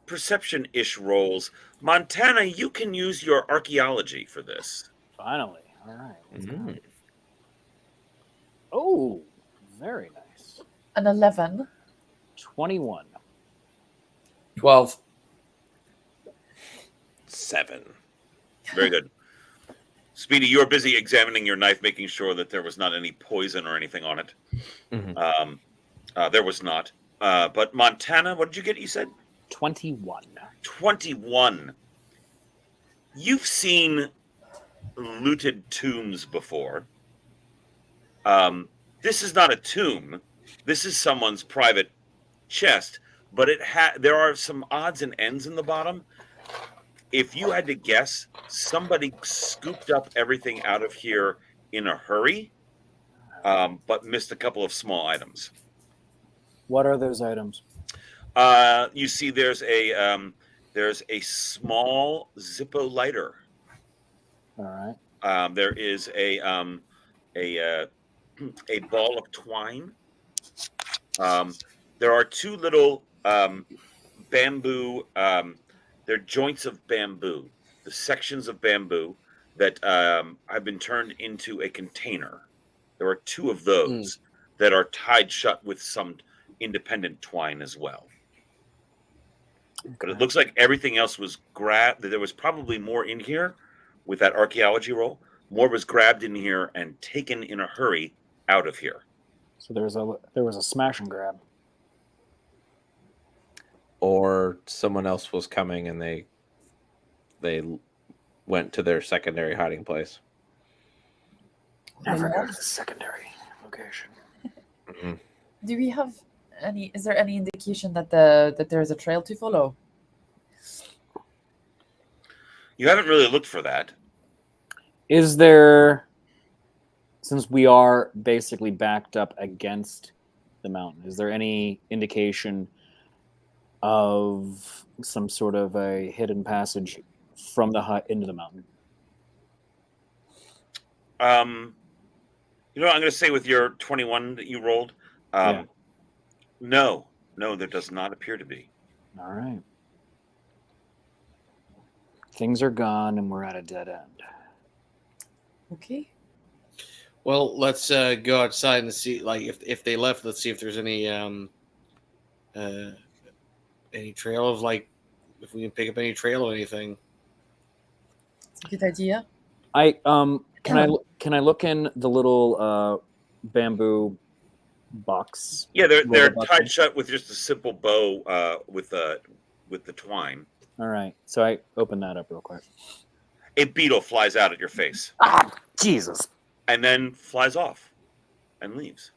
perception-ish rolls. Montana, you can use your archaeology for this. Finally. All right. Let's go. Mm. Oh, very nice. An 11. 21. 12. 7. Very good. Speedy, you're busy examining your knife, making sure that there was not any poison or anything on it. Mhm. There was not. But Montana, what did you get? You said 21. 21. You've seen looted tombs before. This is not a tomb. This is someone's private chest, but there are some odds and ends in the bottom. If you had to guess, somebody scooped up everything out of here in a hurry, but missed a couple of small items. What are those items? You see, there's a small Zippo lighter. All right. There is a ball of twine. There are two little bamboo. They're joints of bamboo, the sections of bamboo that have been turned into a container. There are two of those that are tied shut with some independent twine as well. But it looks like everything else was grabbed. There was probably more in here with that archaeology roll. More was grabbed in here and taken in a hurry out of here. So there was a smash and grab. Or someone else was coming and they went to their secondary hiding place. Never got to the secondary location. Do we have any? Is there any indication that there is a trail to follow? You haven't really looked for that. Is there, since we are basically backed up against the mountain, is there any indication of some sort of a hidden passage from the hut into the mountain? You know, I'm going to say with your 21 that you rolled, no, there does not appear to be. All right. Things are gone and we're at a dead end. Okay. Well, let's go outside and see. Like, if they left, let's see if there's any trail of, like, if we can pick up any trail or anything. It's a good idea. Can I look in the little bamboo box? Yeah, they're Roll tied button? shut with just a simple bow with the twine. All right. So I open that up real quick. A beetle flies out at your face Ah, Jesus. and then flies off and leaves.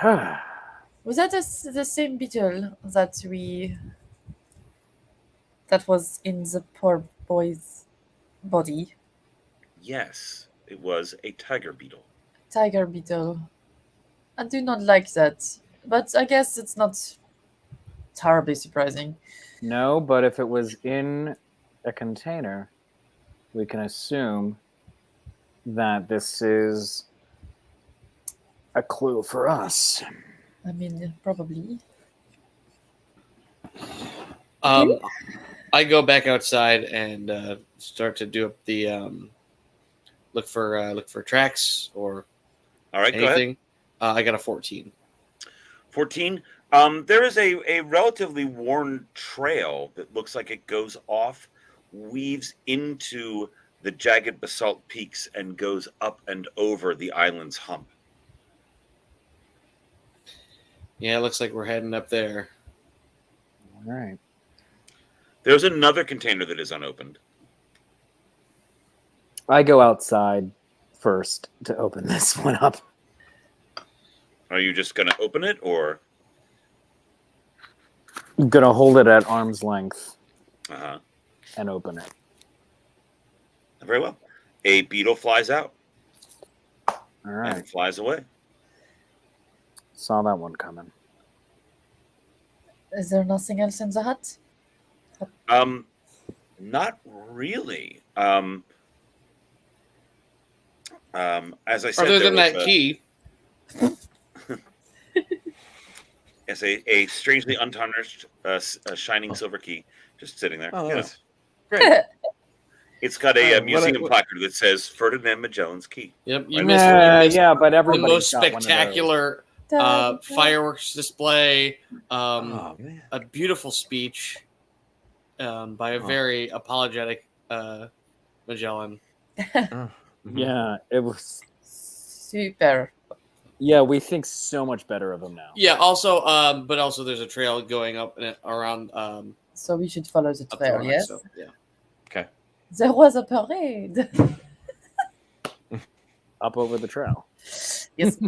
Was that the same beetle that was in the poor boy's body? Yes, it was a tiger beetle. Tiger beetle. I do not like that, but I guess it's not terribly surprising. No, but if it was in a container, we can assume that this is a clue for us. I mean, probably. I go back outside and start to do up the look for tracks or All right, go ahead. anything. I got a 14. 14. There is a relatively worn trail that looks like it goes off, weaves into the jagged basalt peaks, and goes up and over the island's hump. Yeah, it looks like we're heading up there. All right. There's another container that is unopened. I go outside first to open this one up. Are you just going to open it, or? I'm gonna hold it at arm's length Uh-huh. and open it. Very well. A beetle flies out All right. and flies away. Saw that one coming. Is there nothing else in the hut? Not really. As I said, Other there than was that key. Yes, a strangely untarnished, shining silver key just sitting there. Oh, You know. that's great. It's got a, Oh, museum what- placard that says Ferdinand Magellan's key. Yep, you Right. missed, Yeah, you missed yeah, but the everybody most spectacular fireworks display. Oh, man. A beautiful speech by a very apologetic Magellan. Yeah, it was. Super. Yeah, we think so much better of him now. Yeah. Also, but also there's a trail going up and around So we should follow the up the trail, rock, yes? so, yeah. There was a parade. Up over the trail. Yes.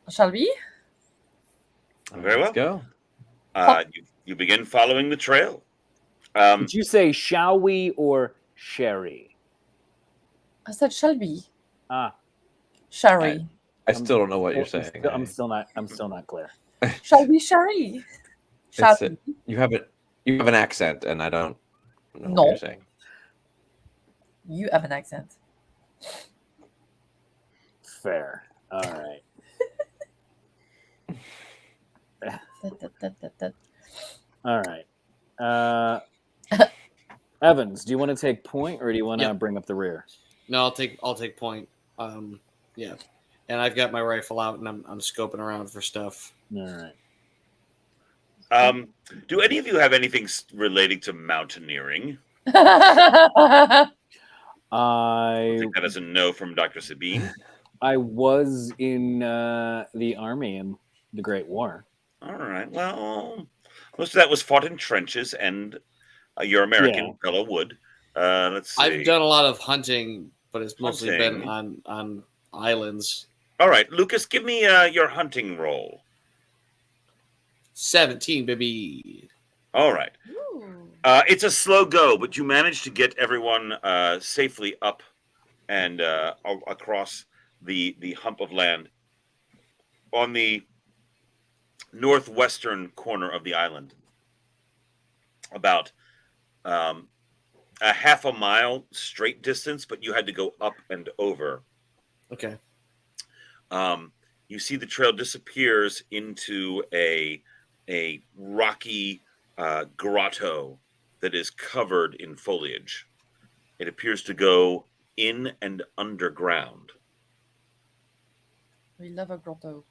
Shall we? Very well. Let's go. You begin following the trail. Did you say shall we or sherry? I said, shall we? Ah, Sherry. I still don't know what you're saying. I'm still not clear. Shall we, Sherry? Shall It's we? you have an accent, and I don't know No. what you're saying. You have an accent. Fair. All right. All right. Evans, do you want to take point or do you want to Yep. bring up the rear? No, I'll take point. Yeah, and I've got my rifle out and I'm scoping around for stuff. All right. Do any of you have anything relating to mountaineering? I I think that is a no from Dr. Sabine. was in the army in the Great War. All right. Well, most of that was fought in trenches, and your American Yeah. fellow would. Let's see. I've done a lot of hunting, but it's mostly been Hunting. on islands. All right, Lucas, give me your hunting roll. 17, baby. All right. It's a slow go, but you managed to get everyone safely up and across the hump of land on the northwestern corner of the island. About a half a mile straight distance, but you had to go up and over. Okay. You see the trail disappears into a rocky grotto that is covered in foliage. It appears to go in and underground. We love a grotto.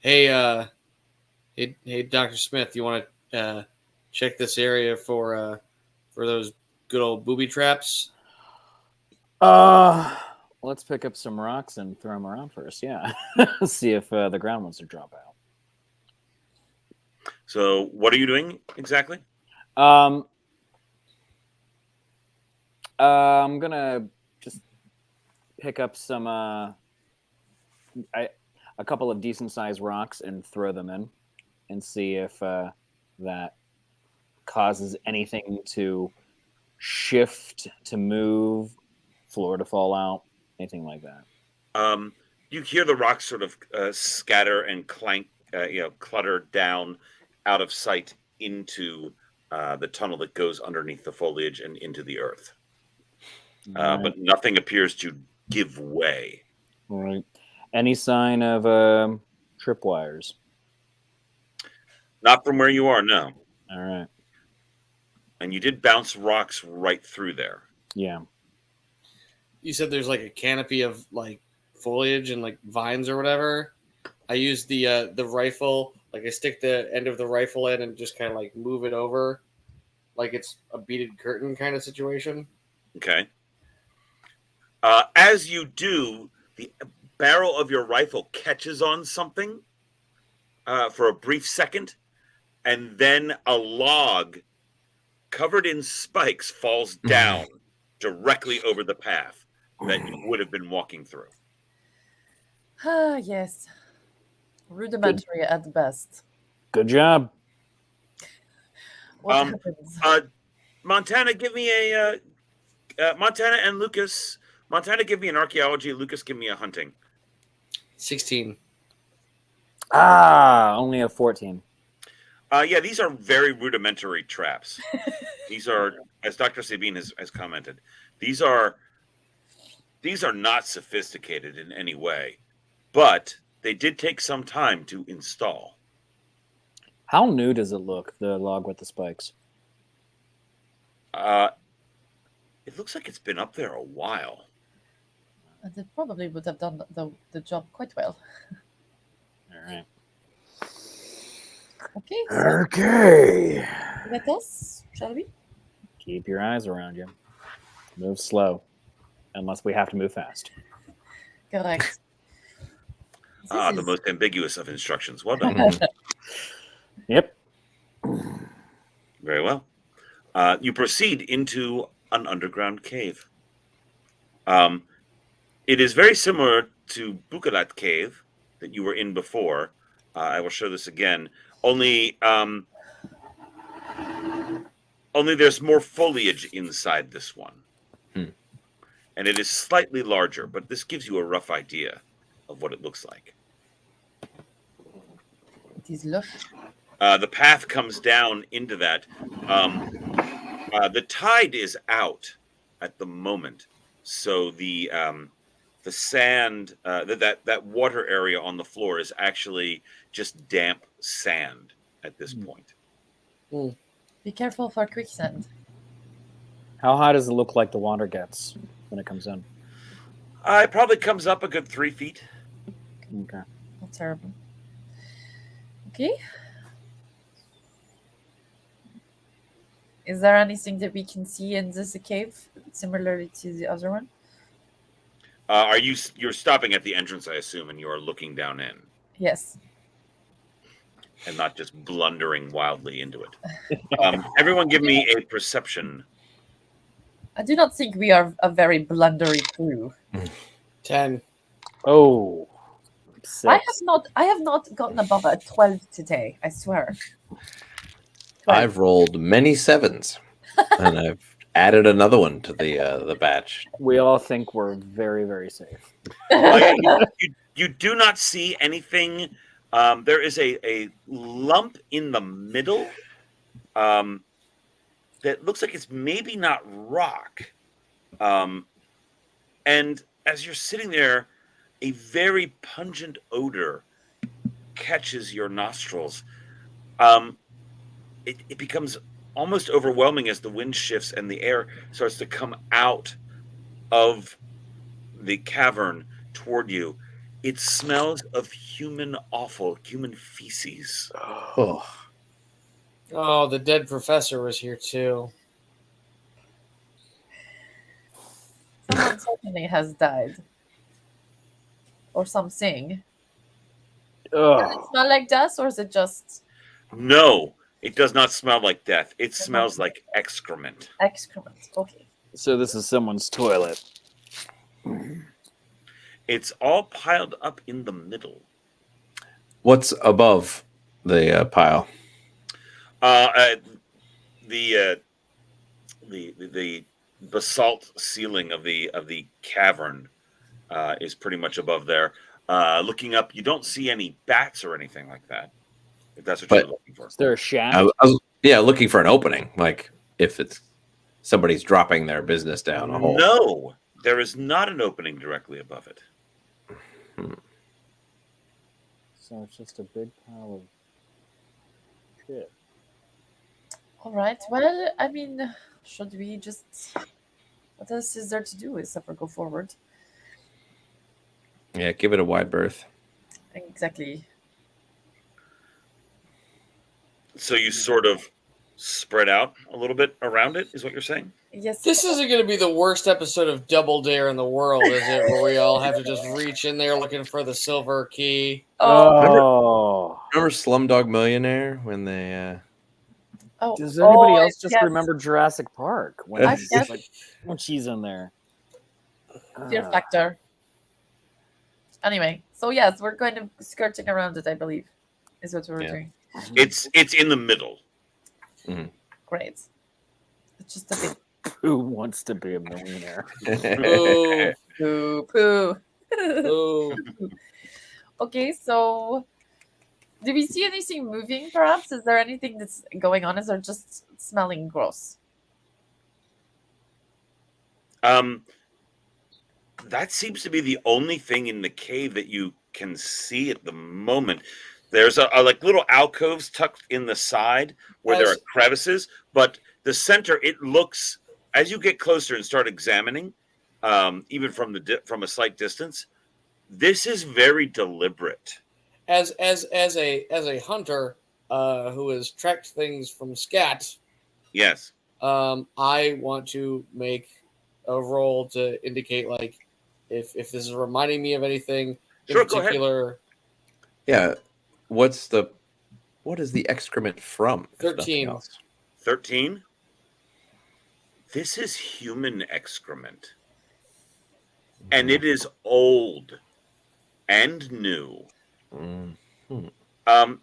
Hey, Dr. Smith, you want to check this area for those good old booby traps? Let's pick up some rocks and throw them around first. Yeah, see if the ground wants to drop out. So, what are you doing exactly? I'm gonna just pick up some a couple of decent sized rocks and throw them in, and see if that causes anything to shift, to move, floor to fall out, anything like that. You hear the rocks sort of scatter and clank, clutter down out of sight into the tunnel that goes underneath the foliage and into the earth. But nothing appears to give way. All right. Any sign of tripwires? Not from where you are, no. All right. and you did bounce rocks right through there. Yeah. You said there's like a canopy of like foliage and like vines or whatever. I use the rifle, like I stick the end of the rifle in and just kind of like move it over, like it's a beaded curtain kind of situation. Okay. As you do, the barrel of your rifle catches on something for a brief second, and then a log covered in spikes falls down directly over the path that you would have been walking through. Ah, yes. Rudimentary at best. Good job. What Um, happens? Montana, give me a Montana and Lucas. Montana, give me an archaeology. Lucas, give me a hunting. 16. Only a 14. Yeah, these are very rudimentary traps. These are, as Dr. Sabine has commented, these are not sophisticated in any way, but they did take some time to install. How new does it look, the log with the spikes? It looks like it's been up there a while. And it probably would have done the job quite well. All right. Okay, so Okay. let us, shall we? Keep your eyes around you. Move slow, unless we have to move fast. Correct. The most ambiguous of instructions. Well done. Yep. Very well. You proceed into an underground cave. It is very similar to Bukalat Cave that you were in before. I will show this again. Only there's more foliage inside this one. And it is slightly larger, but this gives you a rough idea of what it looks like. It is lush. The path comes down into that. The tide is out at the moment, so the sand, that water area on the floor is actually just damp sand at this point. Be careful for quicksand. How high does it look like the water gets when it comes in? It probably comes up a good 3 feet. Okay. Not terrible. Okay. Is there anything that we can see in this cave similarly to the other one? You're stopping at the entrance, I assume, and you are looking down in Yes. and not just blundering wildly into it. Everyone give me a perception. I do not think we are a very blundery crew. 10. Oh. 6. I have not gotten above a 12 today, I swear. 12. I've rolled many 7s, and I've added another one to the batch. We all think we're very, very safe. You do not see anything. There is a lump in the middle that looks like it's maybe not rock. And as you're sitting there, a very pungent odor catches your nostrils. It becomes almost overwhelming as the wind shifts and the air starts to come out of the cavern toward you. It smells of human offal, human feces. Oh, the dead professor was here too. Someone certainly has died. Or something. Does it smell like death, or is it just No, it does not smell like death. It smells like excrement. excrement? Okay. So this is someone's toilet. It's all piled up in the middle. What's above the pile? The basalt ceiling of the cavern is pretty much above there. Looking up, you don't see any bats or anything like that. If that's what you're looking for. Is there a shaft? I was looking for an opening, like if it's somebody's dropping their business down a hole. No, there is not an opening directly above it. So it's just a big pile of shit. All right. Well, I mean, should we just? What else is there to do except for go forward? Yeah, give it a wide berth. Exactly. So you sort of spread out a little bit around it, is what you're saying? Yes. This isn't going to be the worst episode of Double Dare in the world, is it? Where we all have to just reach in there looking for the silver key. Oh. Remember Slumdog Millionaire when they? Oh. Does anybody else just yes. remember Jurassic Park when, I guess. when she's in there? Fear factor. Anyway, so yes, we're going to skirting around it. I believe is what we're doing. It's in the middle. Great. It's just a bit. Who wants to be a millionaire? Ooh. Poo poo. Ooh. Okay, so do we see anything moving? Perhaps is there anything that's going on? Is there just smelling gross? That seems to be the only thing in the cave that you can see at the moment. There's a like little alcoves tucked in the side where there are crevices, but the center, it looks, as you get closer and start examining, even from from a slight distance, this is very deliberate. As a hunter who has tracked things from scat, Yes. I want to make a roll to indicate like if this is reminding me of anything in Sure, go ahead. particular. Yeah. What is the excrement from? if nothing 13. else? 13. This is human excrement. And it is old and new.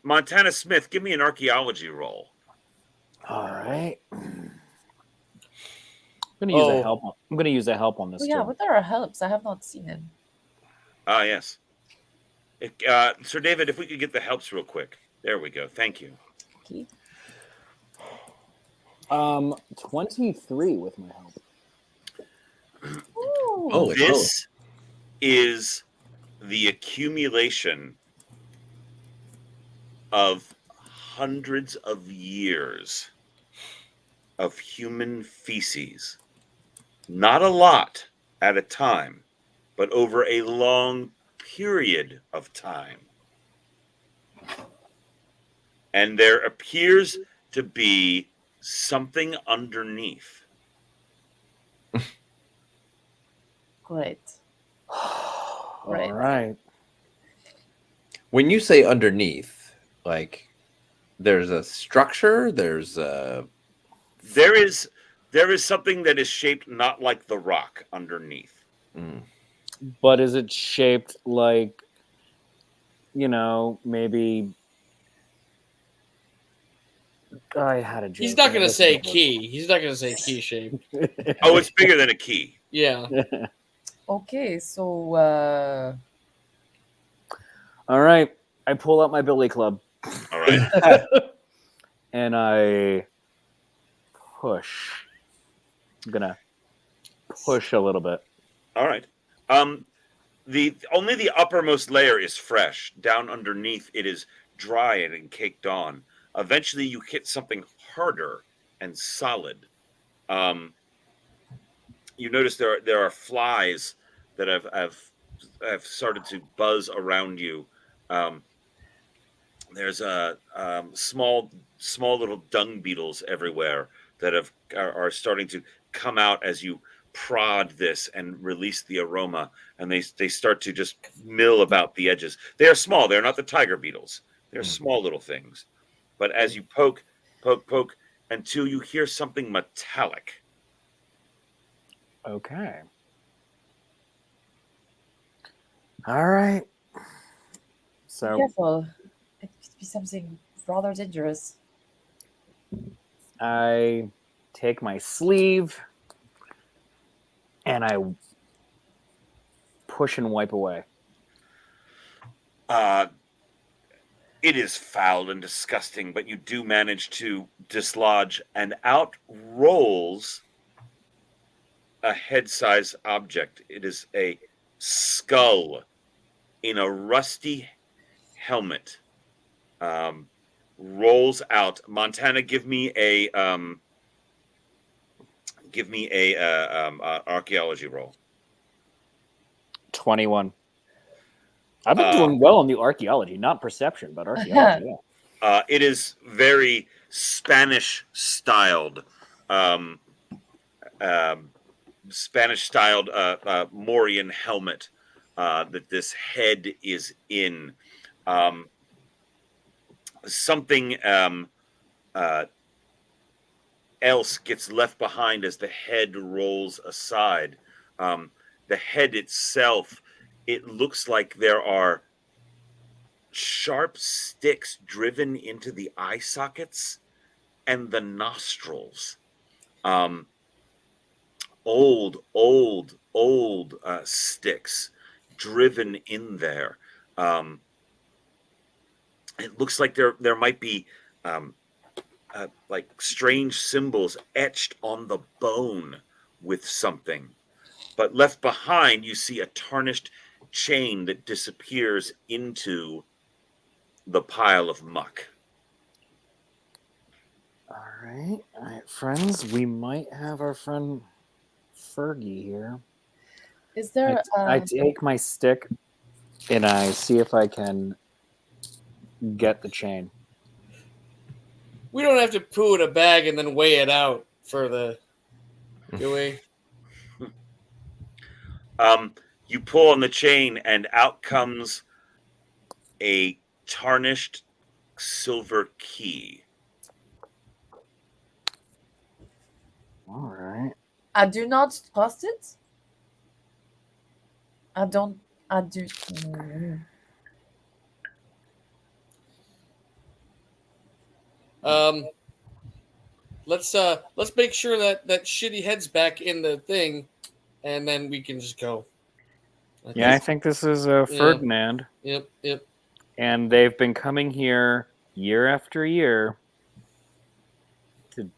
Montana Smith, give me an archaeology roll. All right. I'm going to use a help. I'm going to use a help on this. Oh yeah, too. what are our helps? I have not seen him. Ah, yes. Sir David, if we could get the helps real quick. There we go. Thank you. Okay. 23 with my help. Ooh. This is the accumulation of hundreds of years of human feces. Not a lot at a time, but over a long period of time. And there appears to be something underneath. Great. All Right. right. When you say underneath, like there's a structure, there's a There is something that is shaped not like the rock underneath. But is it shaped like, maybe? I had a joke. He's not going to say key. He's not going to say key shape. Oh, it's bigger than a key. Yeah. Okay, so All right. I pull out my billy club. All right. And I push. I'm going to push a little bit. All right. Only the uppermost layer is fresh. Down underneath, it is dry and caked on. Eventually, you hit something harder and solid. You notice there are flies that have started to buzz around you. There's a small little dung beetles everywhere that are starting to come out as you prod this and release the aroma, and they start to just mill about the edges. They are small. They're not the tiger beetles. They're small little things. But as you poke until you hear something metallic. Okay. All right. So careful. It could be something rather dangerous. I take my sleeve and I push and wipe away. It is foul and disgusting, but you do manage to dislodge, and out rolls a head-sized object. It is a skull in a rusty helmet. rolls out. Montana, give me a archaeology roll. 21. I've been doing well in the archaeology, not perception, but archaeology. Yeah. It is very Spanish styled, Mauryan helmet that this head is in. Something else gets left behind as the head rolls aside. The head itself, it looks like there are sharp sticks driven into the eye sockets and the nostrils. Old sticks driven in there. It looks like there might be like strange symbols etched on the bone with something. But left behind, you see a tarnished chain that disappears into the pile of muck. All right, friends. We might have our friend Fergie here. Is there? I take my stick and I see if I can get the chain. We don't have to poo in a bag and then weigh it out for the. Do we? You pull on the chain, and out comes a tarnished silver key. All right. I do not trust it. I do. Let's make sure that shitty head's back in the thing, and then we can just go. I think this is Ferdinand. Yep. And they've been coming here year after year to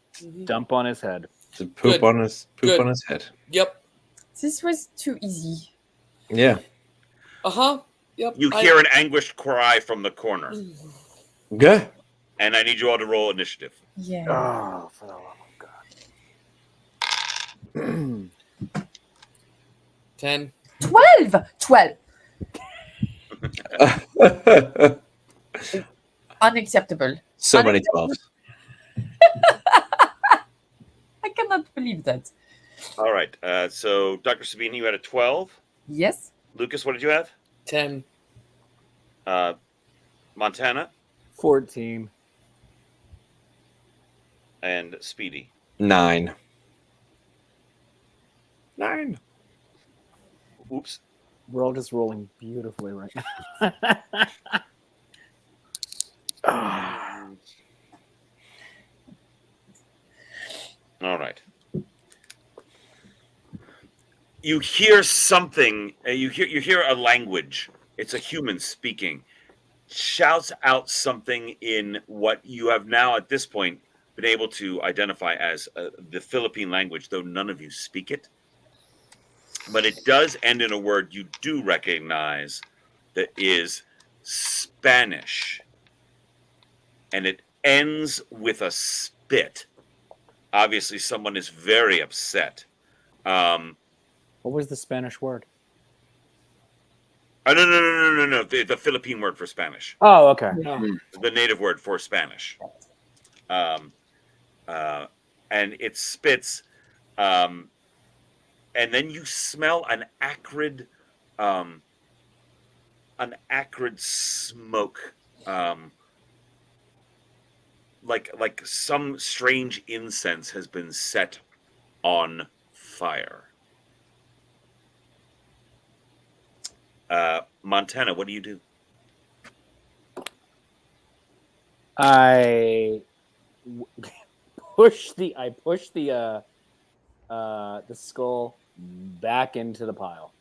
dump on his head. To poop on his head. Yep. This was too easy. Yeah. Yep. You hear an anguished cry from the corner. Good. And I need you all to roll initiative. Yeah. Oh, for the love of God. 10. 12. Unacceptable. So many 12s. I cannot believe that. All right. So, Dr. Sabine, you had a 12. Yes. Lucas, what did you have? 10. Montana 14. and Speedy. 9. Oops. We're all just rolling beautifully right now. All right. You hear something. You hear a language. It's a human speaking. Shouts out something in what you have now at this point been able to identify as the Philippine language, though none of you speak it. But it does end in a word you do recognize that is Spanish. And it ends with a spit. Obviously, someone is very upset. What was the Spanish word? Oh, no. The Philippine word for Spanish. Oh, okay. The native word for Spanish. And it spits. And then you smell an acrid smoke, like some strange incense has been set on fire. Montana, what do you do? I push the skull back into the pile.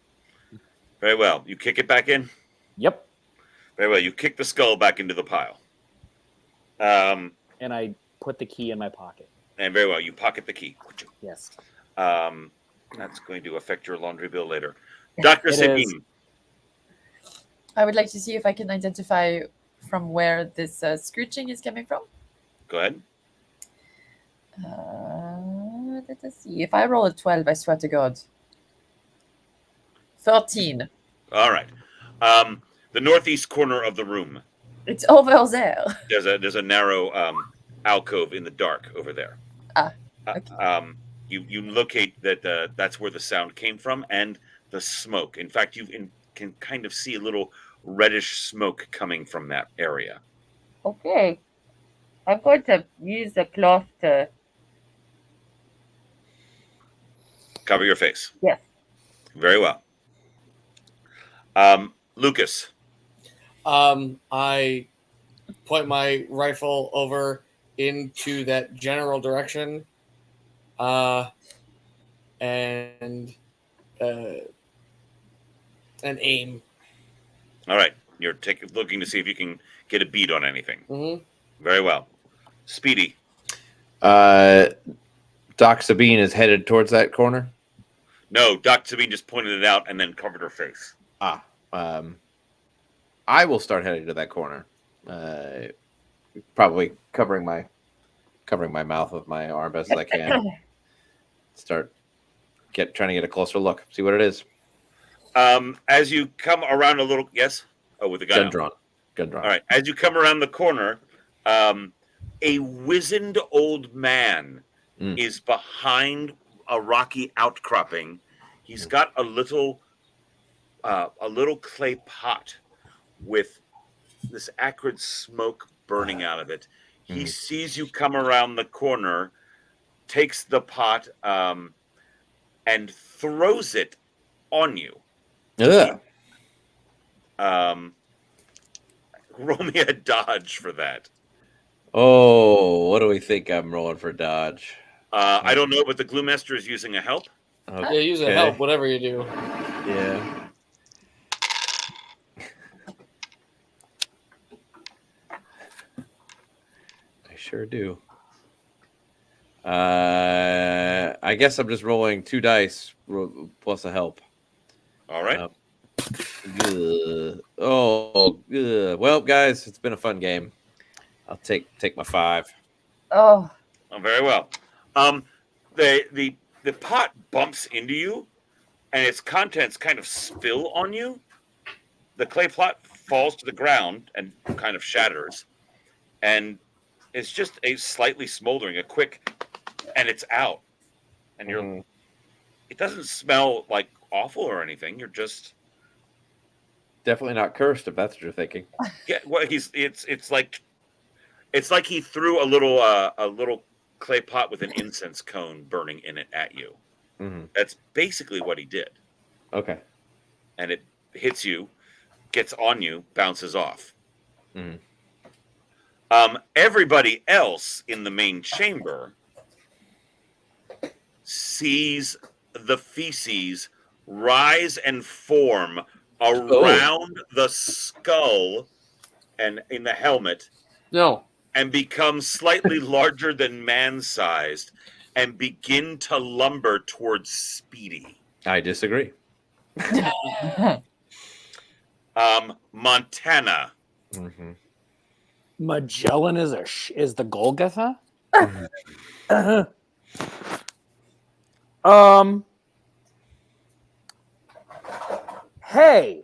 Very well. You kick it back in? Yep. Very well. You kick the skull back into the pile. And I put the key in my pocket. And very well. You pocket the key. Yes. That's going to affect your laundry bill later. Dr. Sabine. I would like to see if I can identify from where this screeching is coming from? Go ahead. Let us see. If I roll a 12, I swear to God. 13. All right. The northeast corner of the room. It's over there. There's a narrow alcove in the dark over there. Okay. You locate that that's where the sound came from and the smoke. In fact, can kind of see a little reddish smoke coming from that area. Okay. I'm going to use a cloth to... Cover your face. Yes. Very well. Lucas. I point my rifle over into that general direction, and aim. All right. You're looking to see if you can get a bead on anything. Mm-hmm. Very well. Speedy. Doc Sabine is headed towards that corner. No, Doc Sabine just pointed it out and then covered her face. I will start heading to that corner. Probably covering my mouth with my arm best as I can. Start trying to get a closer look. See what it is. As you come around a little, yes. Oh, with the gun drawn. Gun drawn. All right. As you come around the corner, a wizened old man is behind a rocky outcropping. He's got a little clay pot with this acrid smoke burning out of it. He sees you come around the corner, takes the pot, and throws it on you. Yeah. Roll me a dodge for that. Oh, what do we think I'm rolling for dodge? I don't know, but the Glue Master is using a help. Yeah, use a help, whatever you do. Yeah. I sure do. I guess I'm just rolling 2 dice plus a help. All right. Well, guys, it's been a fun game. I'll take my 5. Oh. Very well. The pot bumps into you, and its contents kind of spill on you. The clay pot falls to the ground and kind of shatters, and it's just a slightly smoldering, a quick, and it's out. And it doesn't smell like awful or anything. You're just definitely not cursed, if that's what you're thinking. Yeah. Well, it's like he threw a little clay pot with an incense cone burning in it at you. That's basically what he did. Okay. And it hits you, gets on you, bounces off. Everybody else in the main chamber sees the feces rise and form around the skull and in the helmet. No. And become slightly larger than man-sized and begin to lumber towards Speedy. I disagree. Montana. Magellan is the Golgotha? Hey,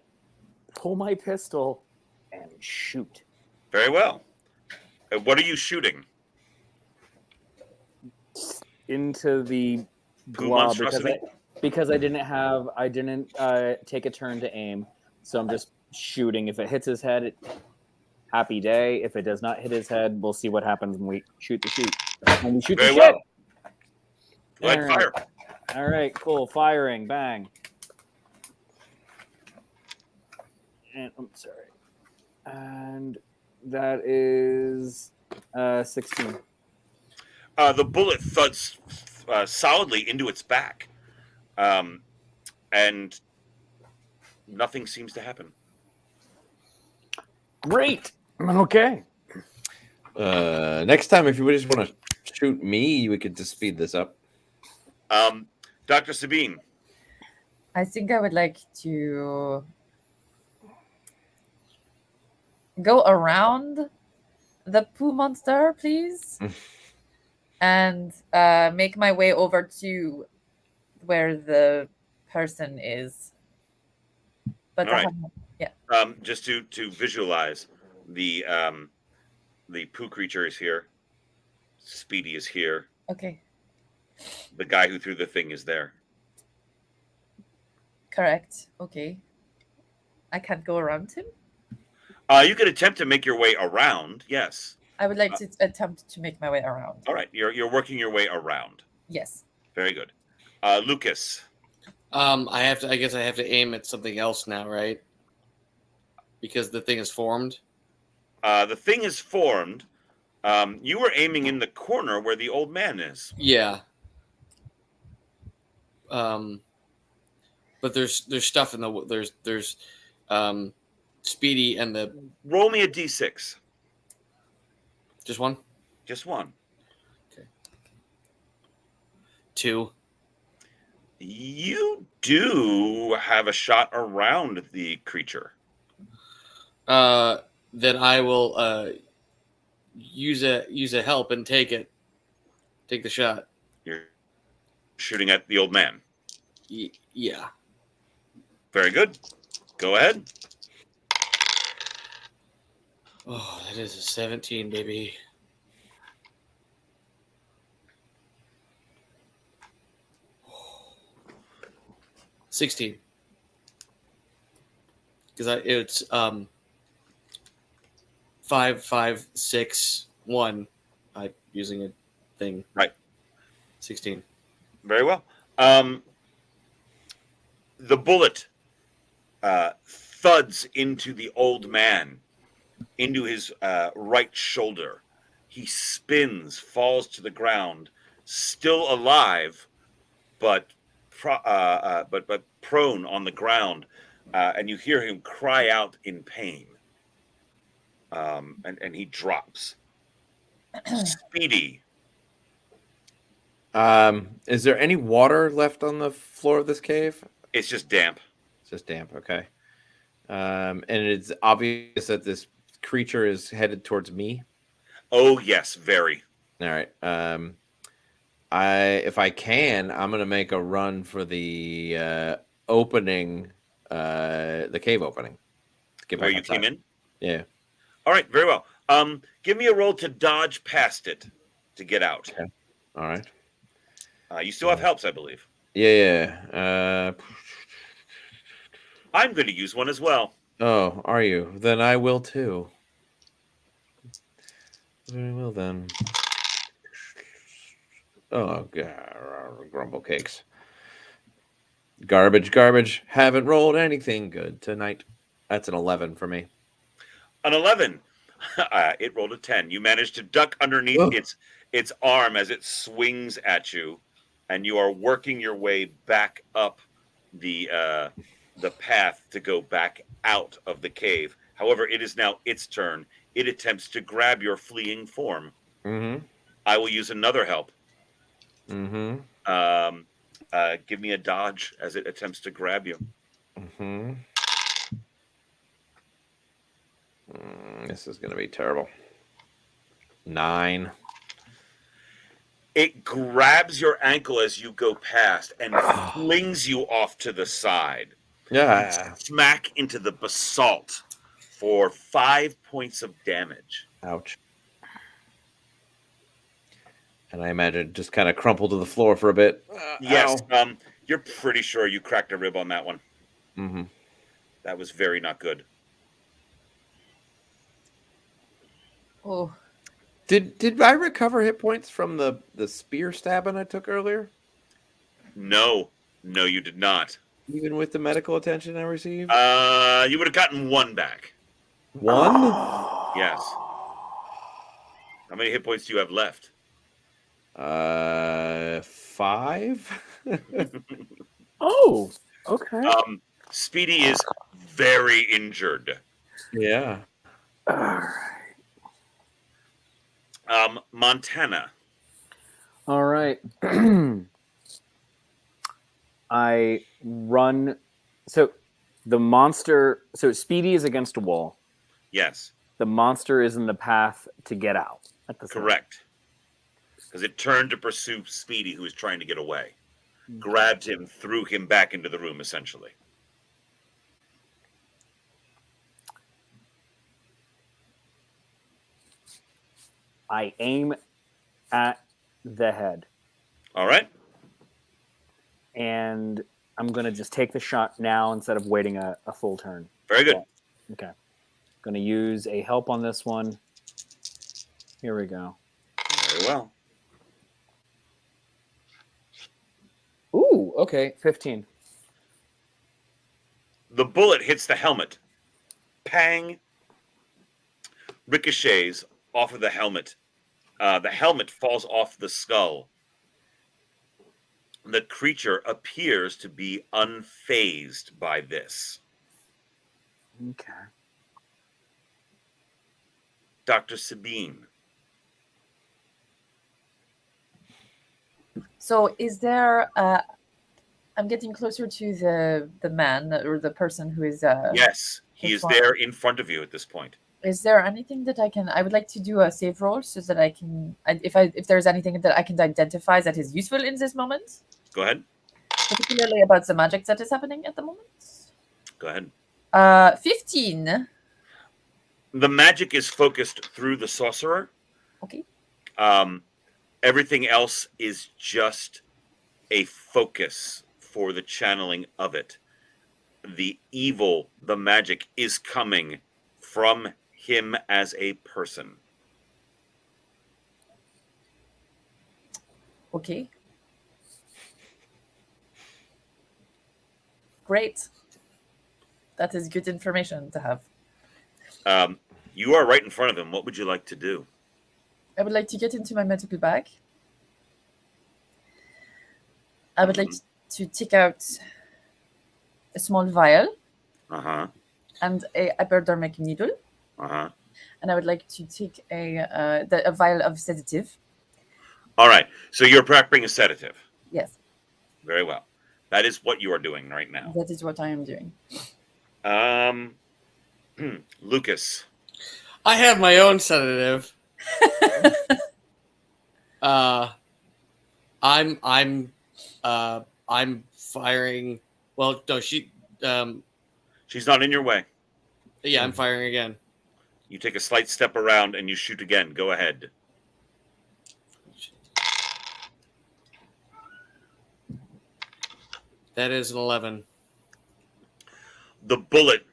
pull my pistol and shoot. Very well. What are you shooting? Into the blob because I didn't take a turn to aim, so I'm just shooting. If it hits his head, happy day. If it does not hit his head, we'll see what happens when we shoot the shoot. When we shoot Very the well. shit. Go ahead, fire. All right, cool. Firing, bang. And I'm sorry. And that is 16. The bullet thuds solidly into its back, and nothing seems to happen. Great. Okay. Next time, if you just want to shoot me, we could just speed this up. Dr. Sabine. I think I would like to go around the poo monster, please, and make my way over to where the person is. But All right. yeah. Just to visualize, the poo creature is here. Speedy is here. Okay. The guy who threw the thing is there. Correct. Okay. I can't go around him. You could attempt to make your way around. Yes. I would like to attempt to make my way around. All right. You're working your way around. Yes. Very good. Lucas. I guess I have to aim at something else now, right? Because the thing is formed. The thing is formed. You were aiming in the corner where the old man is. Yeah. But there's stuff in the there's Speedy and the Roll me a d6. just one, Just one. 2. You do have a shot around the creature. Then I will use a help and take the shot. You're shooting at the old man. Yeah. Very good. Go ahead. Oh, that is a 17, baby. $16. Because it's 5, 5, 6, 1. I'm using a thing. Right. 16. Very well. The bullet thuds into the old man, into his right shoulder. He spins, falls to the ground, still alive, but prone on the ground, and you hear him cry out in pain. And he drops. Speedy. Is there any water left on the floor of this cave? It's just damp. It's just damp. Okay. And it's obvious that this creature is headed towards me. Oh yes, very. All right. If I can, I'm gonna make a run for the opening, the cave opening. Get Where back you outside. came in? Yeah. All right, very well. Give me a roll to dodge past it to get out. Okay. All right. You still have helps, I believe. Yeah. I'm going to use one as well. Oh, are you? Then I will too. Very well then. Oh, grumble cakes. Garbage. Haven't rolled anything good tonight. That's an 11 for me. An 11. It rolled a 10. You managed to duck underneath its arm as it swings at you, and you are working your way back up the path to go back out of the cave. However, it is now its turn. It attempts to grab your fleeing form. Mm-hmm. I will use another help. Mm-hmm. Give me a dodge as it attempts to grab you. Mm-hmm. This is going to be terrible. 9. It grabs your ankle as you go past and flings you off to the side. Yeah. Smack into the basalt for 5 points of damage. Ouch. And I imagine just kind of crumpled to the floor for a bit. Yes. Ow. You're pretty sure you cracked a rib on that one. Mm-hmm. That was very not good. Oh. Did I recover hit points from the spear stabbing I took earlier? No, you did not. Even with the medical attention I received? You would have gotten 1 back. 1? Yes. How many hit points do you have left? 5? Oh, okay. Speedy is very injured. Yeah. All right. Montana. All right. I run. So the monster. So Speedy is against a wall. Yes. the monster is in the path to get out. At the Correct. Because it turned to pursue Speedy, who was trying to get away. Grabbed him, threw him back into the room, essentially. I aim at the head. All right. And I'm going to just take the shot now instead of waiting a full turn. Very good. Okay. Going to use a help on this one. Here we go. Very well. Ooh, okay. 15. The bullet hits the helmet. Pang. Ricochets off of the helmet. The helmet falls off the skull. The creature appears to be unfazed by this. Okay. Dr. Sabine. So is there? I'm getting closer to the man or the person who is. Yes, he is there in front of you at this point. Is there anything that I can? I would like to do a save roll so that I can. If there's anything that I can identify that is useful in this moment. Go ahead. Particularly about the magic that is happening at the moment. Go ahead. 15. The magic is focused through the sorcerer. Okay. Everything else is just a focus for the channeling of it. The evil, the magic, is coming from him as a person. Okay. Great. That is good information to have. You are right in front of him. What would you like to do? I would like to get into my medical bag. I would like to take out a small vial and a hypodermic needle. And I would like to take a vial of sedative. All right. So you're prepping a sedative. Yes. Very well. That is what you are doing right now. That is what I am doing. Lucas. I have my own sedative. I'm firing. Well, no, she's not in your way. Yeah, I'm firing again. You take a slight step around and you shoot again. Go ahead. That is an 11. The bullet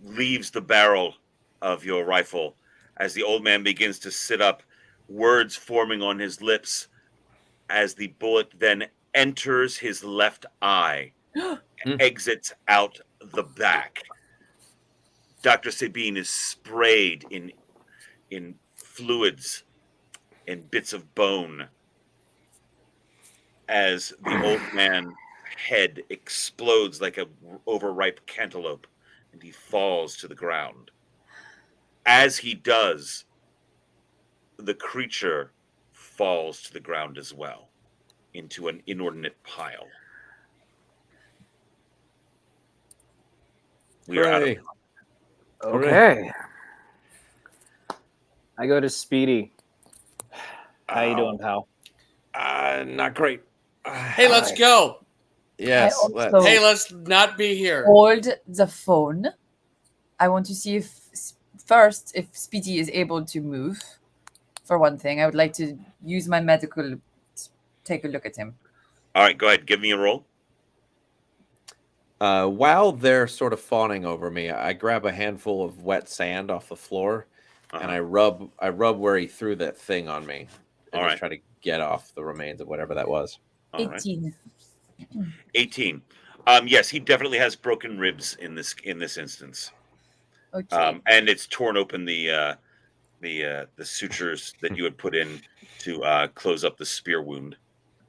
leaves the barrel of your rifle as the old man begins to sit up, words forming on his lips as the bullet then enters his left eye and exits out the back. Dr. Sabine is sprayed in fluids and bits of bone as the old man's head explodes like a overripe cantaloupe and he falls to the ground. As he does, the creature falls to the ground as well into an inordinate pile. We are out of time. Okay. I go to Speedy. How you doing, pal? Not great. Hey, let's go. Yes. Hey, let's not be here. Hold the phone. I want to see if Speedy is able to move. For one thing, I would like to use my medical to take a look at him. All right, go ahead. Give me a roll. While they're sort of fawning over me, I grab a handful of wet sand off the floor and I rub where he threw that thing on me. And just try to get off the remains of whatever that was. 18. 18. Yes, he definitely has broken ribs in this instance. Okay. And it's torn open the sutures that you had put in to close up the spear wound.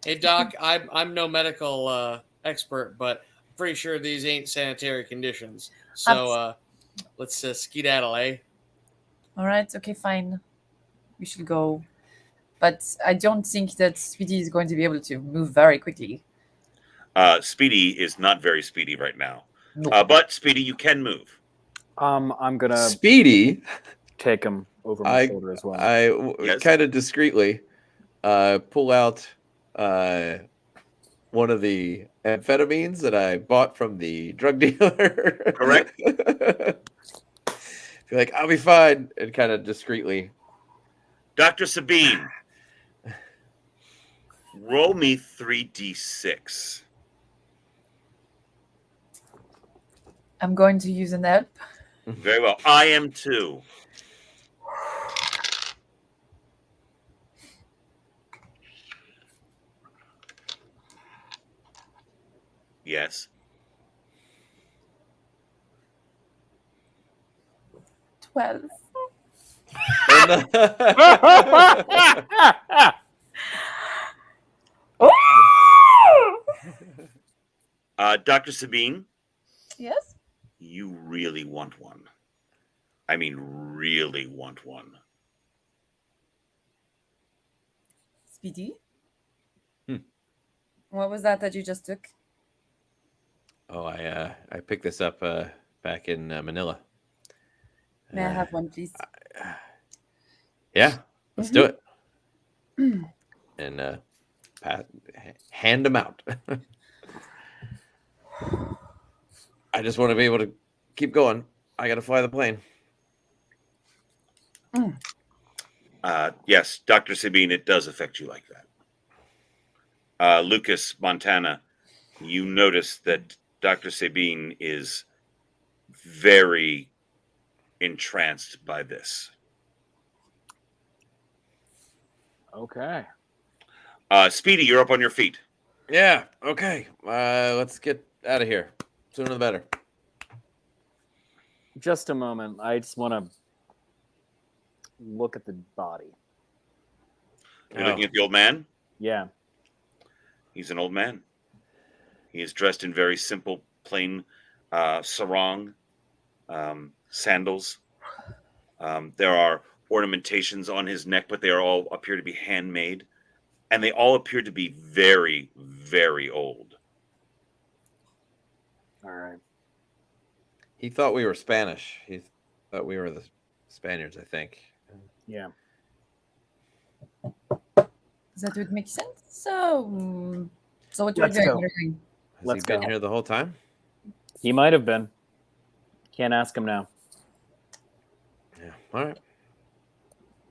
Hey, Doc, I'm no medical expert, but I'm pretty sure these ain't sanitary conditions. So let's skedaddle, eh? All right. Okay, fine. We should go. But I don't think that Speedy is going to be able to move very quickly. Speedy is not very speedy right now. No. But Speedy, you can move. I'm gonna Speedy, take him over my shoulder as well. Yes. kind of discreetly pull out one of the amphetamines that I bought from the drug dealer. Correct. Be like, I'll be fine, and kind of discreetly. Dr. Sabine, roll me 3d6. I'm going to use an help. Very well. I am too. Yes. 12. Dr. Sabine, Yes? you really want one. I mean, really want one. Speedy? Hmm. What was that you just took? Oh, I picked this up back in Manila. May I have one, please? Yeah, let's do it. And hand them out. I just want to be able to keep going. I got to fly the plane. Yes, Dr. Sabine, it does affect you like that. Lucas, Montana, you notice that Dr. Sabine is very entranced by this. Okay. Speedy, you're up on your feet. Yeah. Okay. Let's get out of here. Sooner the better. Just a moment. I just want to look at the body. You're looking at the old man? Yeah. He's an old man. He is dressed in very simple, plain sarong, sandals. There are ornamentations on his neck, but they all appear to be handmade. And they all appear to be very, very old. All right. He thought we were Spanish. He thought we were the Spaniards, I think. Yeah. That would make sense. So what Let's you're go. doing? Has Let's he been go. here the whole time? He might have been. Can't ask him now. Yeah. All right.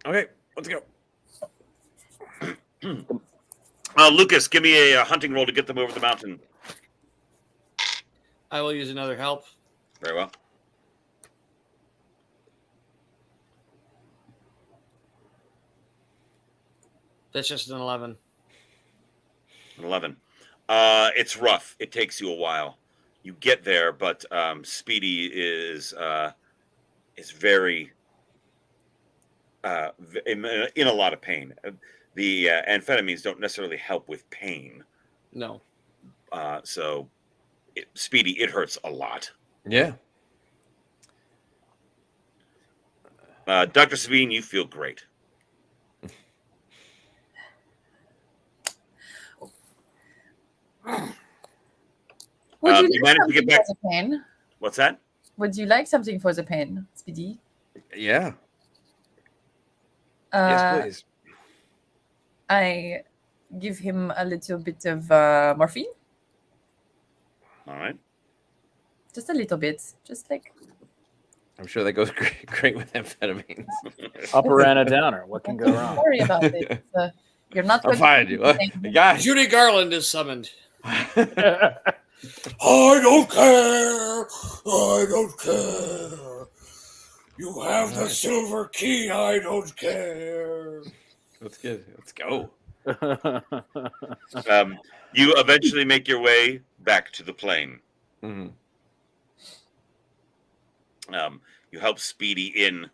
Okay, let's go. Lucas, give me a hunting roll to get them over the mountain. I will use another help. Very well. That's just an 11. 11. It's rough. It takes you a while. You get there, but Speedy is very in a lot of pain. The amphetamines don't necessarily help with pain. No. So, Speedy, it hurts a lot. Yeah. Dr. Sabine, you feel great. Would you you like managed to get something back. for the pain? What's that? Would you like something for the pain, Speedy? Yeah. Uh, Yes, please. I give him a little bit of morphine. All right. Just a little bit. Just like I'm sure that goes great with amphetamines. Upper and a downer. What can go don't wrong? worry about it. You're not I'll going find to you. do anything. Guys. Judy Garland is summoned. I don't care. I don't care. You have the silver key. I don't care. Let's go. You eventually make your way back to the plane. Mhm. You help Speedy in.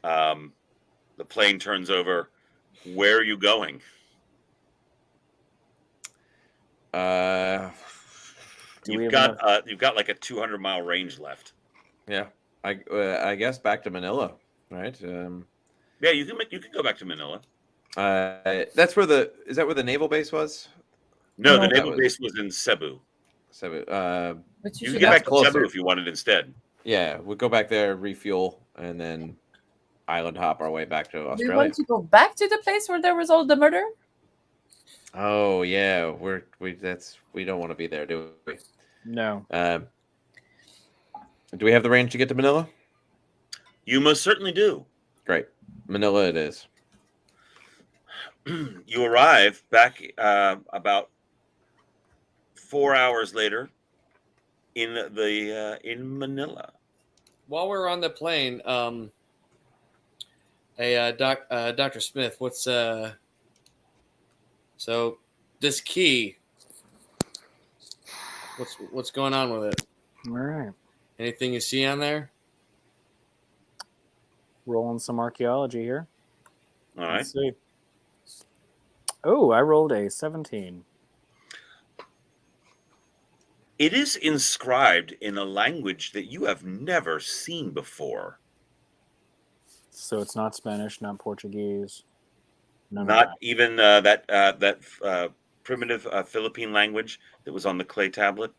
The plane turns over. Where are you going? You've got like a 200-mile range left. Yeah. I guess back to Manila, right? Yeah, you can go back to Manila. That's where is that where the naval base was? No, No. the That naval was- base was in Cebu. So, But You should can get back to closer. Cebu if you wanted instead. Yeah, we'll go back there, refuel, and then island hop our way back to Do you Australia. want to go back to the place where there was all the murder? Oh yeah, we don't want to be there, do we? No. Do we have the range to get to Manila? You most certainly do. Great, Manila it is. You arrive back about 4 hours later in in Manila. While we're on the plane, Dr. Smith, what's so this key? What's going on with it? All right. Anything you see on there? Rolling some archaeology here. All right. Let's see. Oh, I rolled a 17. It is inscribed in a language that you have never seen before. So it's not Spanish, not Portuguese. None of Not that. even that primitive Philippine language that was on the clay tablet.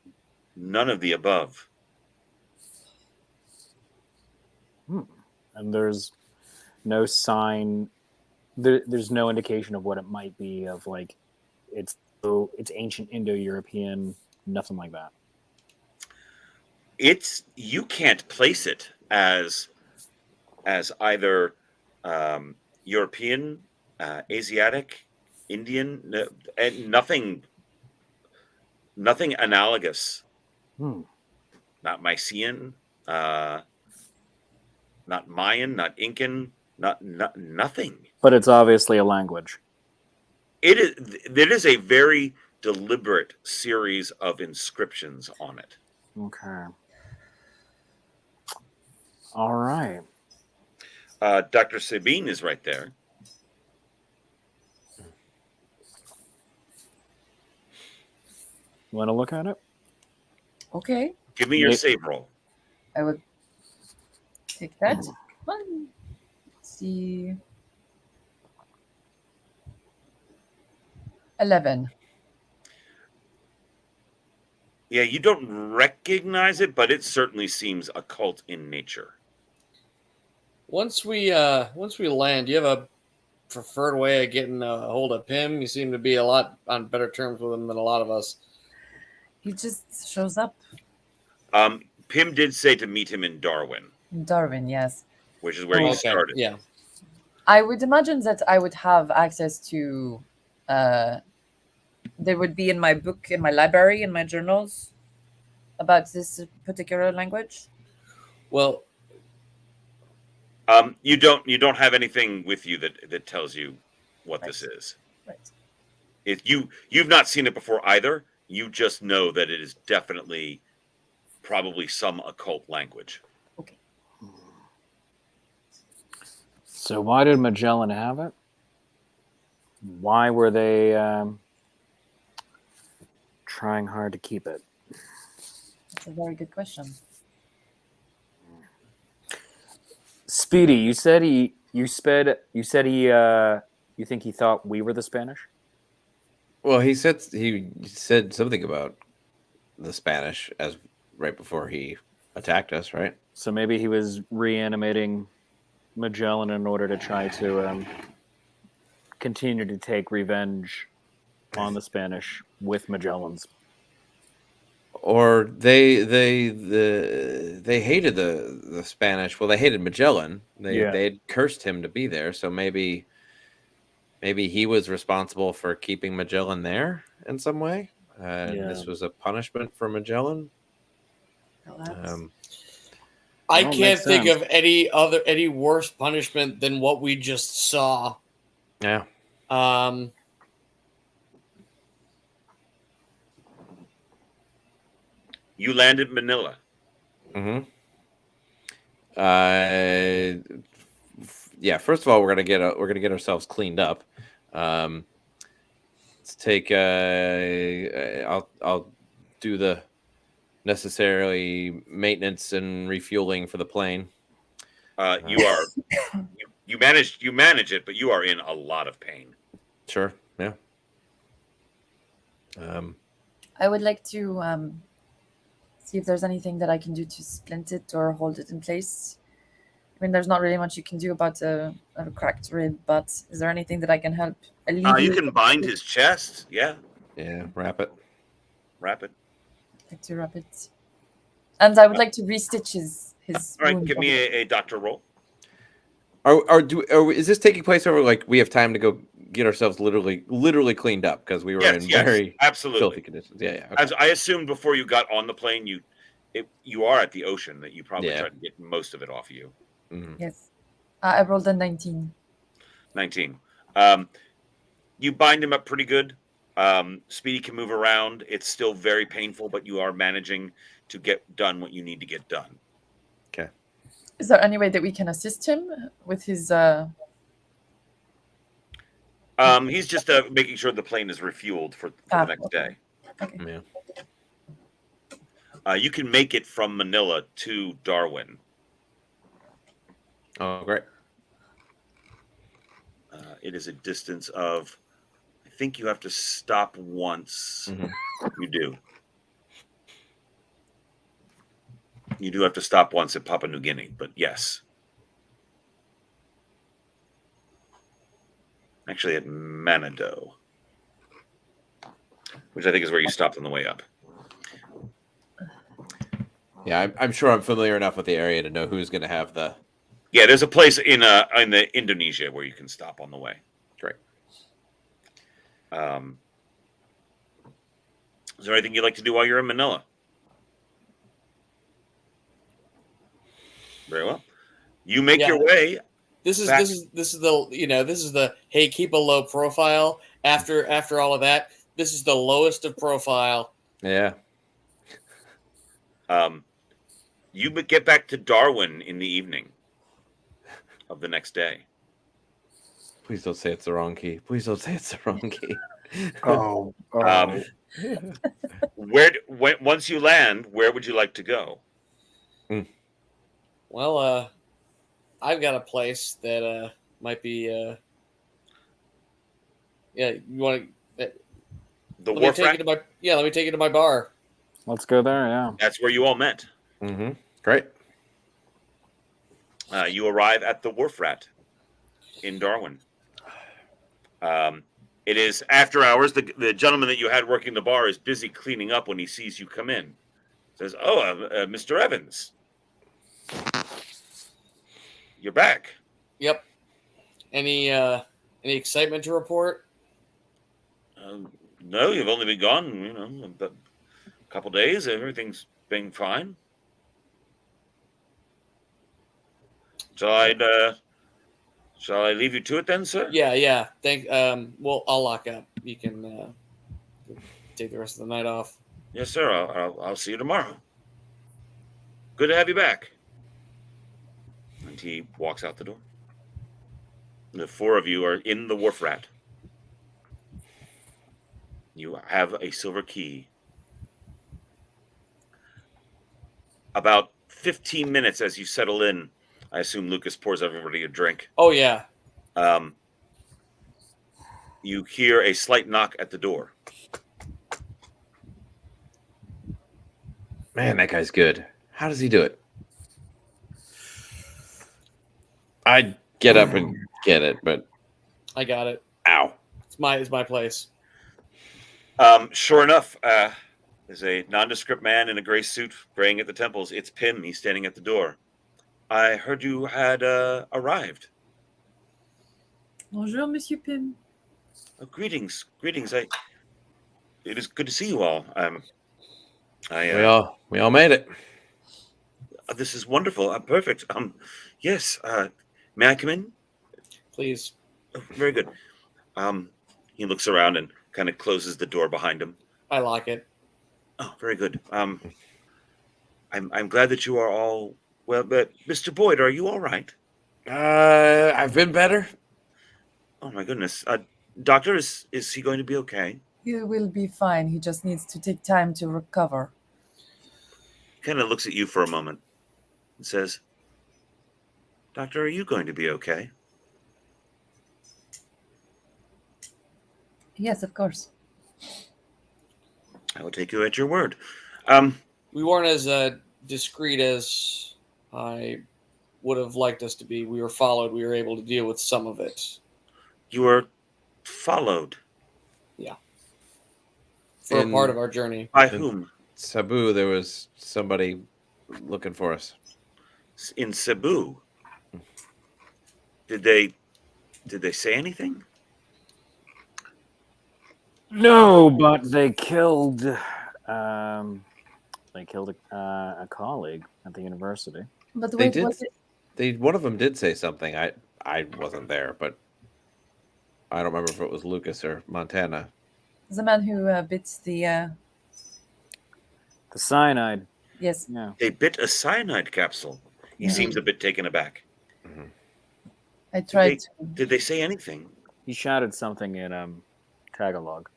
None of the above. And there's no sign. There's no indication of what it might be. Of like, it's ancient Indo-European. Nothing like that. You can't place it as either European, Asiatic, Indian, and nothing analogous. Not Mycenaean, not Mayan, not Incan, nothing. But it's obviously a language. It is a very deliberate series of inscriptions on it. Okay. All right. Dr. Sabine is right there. Want to look at it? Okay, Give me your save roll. I would take that one. Let's see. 11. Yeah, you don't recognize it, but it certainly seems occult in nature. Once we land, do you have a preferred way of getting a hold of Pim? You seem to be a lot on better terms with him than a lot of us. He just shows up. Pim did say to meet him in Darwin, In Darwin, yes. which is where you started. Yeah. I would imagine that I would have access to. There would be in my book, in my library, in my journals, about this particular language. Well, you don't have anything with you that tells you what this is. Right. If you've not seen it before either, you just know that it is definitely probably some occult language. Okay. So why did Magellan have it? Why were they trying hard to keep it? That's a very good question. Speedy, you think he thought we were the Spanish? Well, he said something about the Spanish as right before he attacked us, right? So maybe he was reanimating Magellan in order to try to continue to take revenge on the Spanish with Magellan's. Or they hated the Spanish. Well, they hated Magellan. They had cursed him to be there. So maybe he was responsible for keeping Magellan there in some way. This was a punishment for Magellan. I can't think of any worse punishment than what we just saw. Yeah. You landed Manila. Mm-hmm. Yeah. First of all, we're gonna get ourselves cleaned up. Let's take. I'll do the necessary maintenance and refueling for the plane. You manage it, but you are in a lot of pain. Sure. Yeah. see if there's anything that I can do to splint it or hold it in place. I mean, there's not really much you can do about a cracked rib, but is there anything that I can help You alleviate? can bind his chest. Yeah, Yeah, wrap it. wrap it. Like to wrap it. And I would like to restitch his All right, wound. give me a doctor roll. Is this taking place over like we have time to go get ourselves literally cleaned up because we were in very absolutely filthy conditions? Yeah, yeah. Okay. As I assumed before you got on the plane, you are at the ocean, that you probably Yeah. tried to get most of it off of you. Mhm. Yes. I rolled a 19. 19. You bind him up pretty good. Speedy can move around. It's still very painful, but you are managing to get done what you need to get done. Okay. Is there any way that we can assist him with his? He's just making sure the plane is refueled for the next day. Okay. Yeah. You can make it from Manila to Darwin. Oh, great. It is a distance of, I think you have to stop once. Mhm. You do. You do have to stop once at Papua New Guinea, but yes. Actually, at Manado, which I think is where you stopped on the way up. Yeah, I'm sure I'm familiar enough with the area to know who's going to have the. Yeah, there's a place in the Indonesia where you can stop on the way. Great. Is there anything you'd like to do while you're in Manila? Very well. You make your way. This is back- the hey, keep a low profile. After all of that, this is the lowest of profile. Yeah. You get back to Darwin in the evening of the next day. Please don't say it's the wrong key. Please don't say it's the wrong key. Oh. Once you land, where would you like to go? Well, I've got a place that might be. Yeah, you want to? The Let wharf me take rack? it to my. Yeah, let me take it to my bar. Let's go there. Yeah. That's where you all met. Mm-hmm. Great. You arrive at the Wharf Rat in Darwin. It is after hours. The gentleman that you had working the bar is busy cleaning up when he sees you come in. Says, "Oh, Mr. Evans, you're back." Yep. Any excitement to report? No, you've only been gone, a couple days. Everything's been fine. Shall I leave you to it then, sir? Yeah. Well, I'll lock up. You can take the rest of the night off. Yes, sir. I'll see you tomorrow. Good to have you back. And he walks out the door. The four of you are in the Wharf Rat. You have a silver key. About 15 minutes as you settle in, I assume Lucas pours everybody a drink. Oh yeah. You hear a slight knock at the door. Man, that guy's good. How does he do it? I'd get up and get it, but I got it. ow. It's my place. Sure enough, there's a nondescript man in a gray suit braying at the temples. It's Pim. He's standing at the door. I heard you had arrived. Bonjour, Monsieur Pim. Greetings. It is good to see you all. We all made it. This is wonderful. Perfect. Yes. May I come in? Please. Oh, very good. He looks around and kind of closes the door behind him. I lock it. Oh, very good. I'm glad that you are all well. But Mr. Boyd, are you all right? I've been better. Oh my goodness. Doctor, is he going to be okay? He will be fine. He just needs to take time to recover. He kind of looks at you for a moment and says, "Doctor, are you going to be okay?" Yes, of course. I will take you at your word. we weren't as discreet as I would have liked us to be. We were followed. We were able to deal with some of it. You were followed. For a part of our journey. By In- whom? Sabu, there was somebody looking for us. In Cebu. Did they say anything? No, but they killed a colleague at the university. But They wait, did. was it? One of them did say something. I wasn't there, but I don't remember if it was Lucas or Montana. The man who bit the. The cyanide. Yes. Yeah. They bit a cyanide capsule. He Yeah. seems a bit taken aback. I tried to. Did they say anything? He shouted something in Tagalog.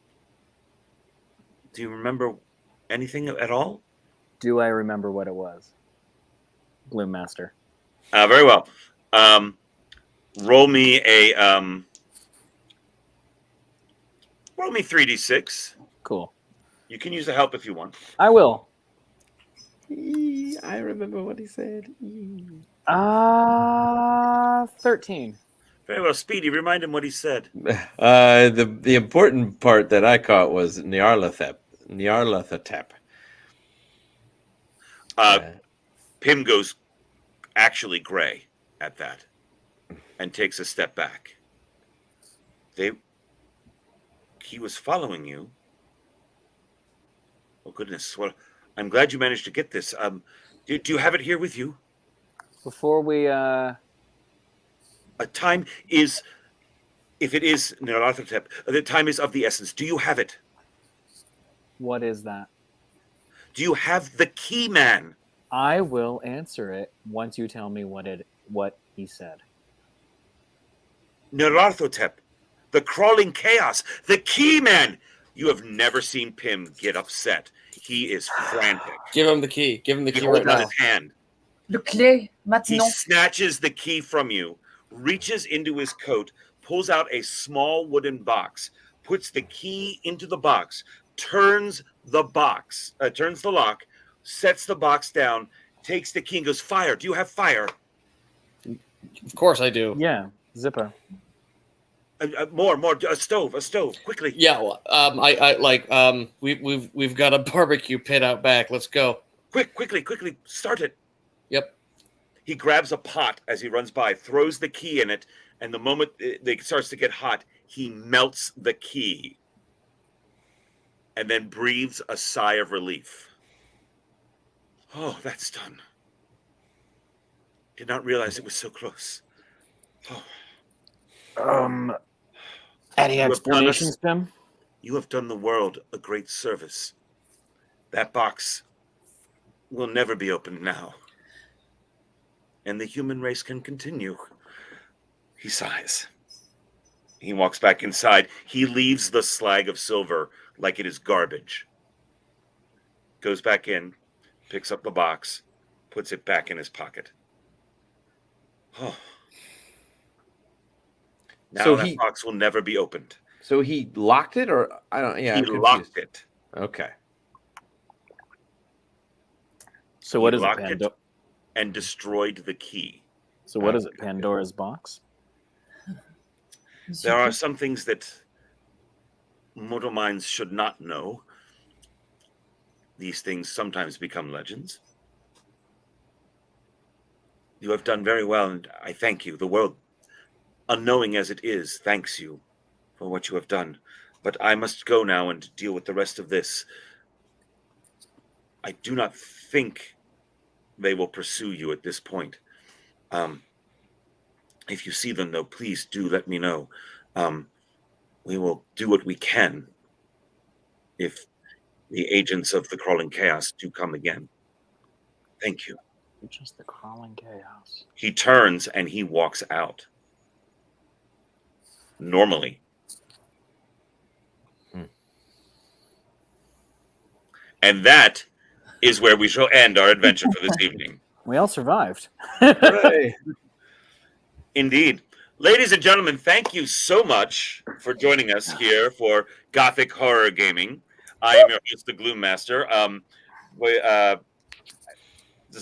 Do you remember anything at all? Do I remember what it was? Bloom Master. Very well. Roll me 3d6. Cool. You can use the help if you want. I will. I remember what he said. 13. Very well, Speedy. Remind him what he said. The important part that I caught was Nyarlathotep. Pim goes actually gray at that and takes a step back. He was following you. Oh goodness! Well, I'm glad you managed to get this. Do you have it here with you? Before we A time is, if it is Nyarlathotep, the time is of the essence. Do you have it? what is that? Do you have the key man? I will answer it once you tell me what he said. Nyarlathotep, the crawling chaos, the key man. You have never seen Pim get upset. He is frantic. Give him the key. Give him the He key holds right out now. his hand. Le clé, He maintenant. snatches the key from you, reaches into his coat, pulls out a small wooden box, puts the key into the box, turns the lock, sets the box down, takes the key and goes, fire. Do you have fire? Of course I do. Yeah, Zipper. More, a stove, quickly. Yeah, well, we've got a barbecue pit out back. Let's go. Quickly, start it. Yep. He grabs a pot as he runs by, throws the key in it, and the moment it starts to get hot, he melts the key and then breathes a sigh of relief. Oh, that's done. Did not realize it was so close. Oh. Any You have done us- explanations, Pim? You have done the world a great service. That box will never be opened now. And the human race can continue. He sighs. He walks back inside. He leaves the slag of silver like it is garbage. Goes back in, picks up the box, puts it back in his pocket. Oh. Now So that box will never be opened. So he locked it, or I don't. Yeah, He I'm confused. locked it. Okay. So what He is it, locked it Pandora? and destroyed the key. So what is it, Pandora's box? There are some things that mortal minds should not know. These things sometimes become legends. You have done very well, and I thank you. The world, unknowing as it is, thanks you for what you have done. But I must go now and deal with the rest of this. I do not think they will pursue you at this point. If you see them, though, please do let me know. We will do what we can if the agents of the crawling chaos do come again. Thank you. Just the crawling chaos. He turns and he walks out. Normally. And that is where we shall end our adventure for this evening. We all survived. Hooray. Indeed. Ladies and gentlemen, thank you so much for joining us here for Gothic Horror Gaming. I am your host, the Gloom Master. there's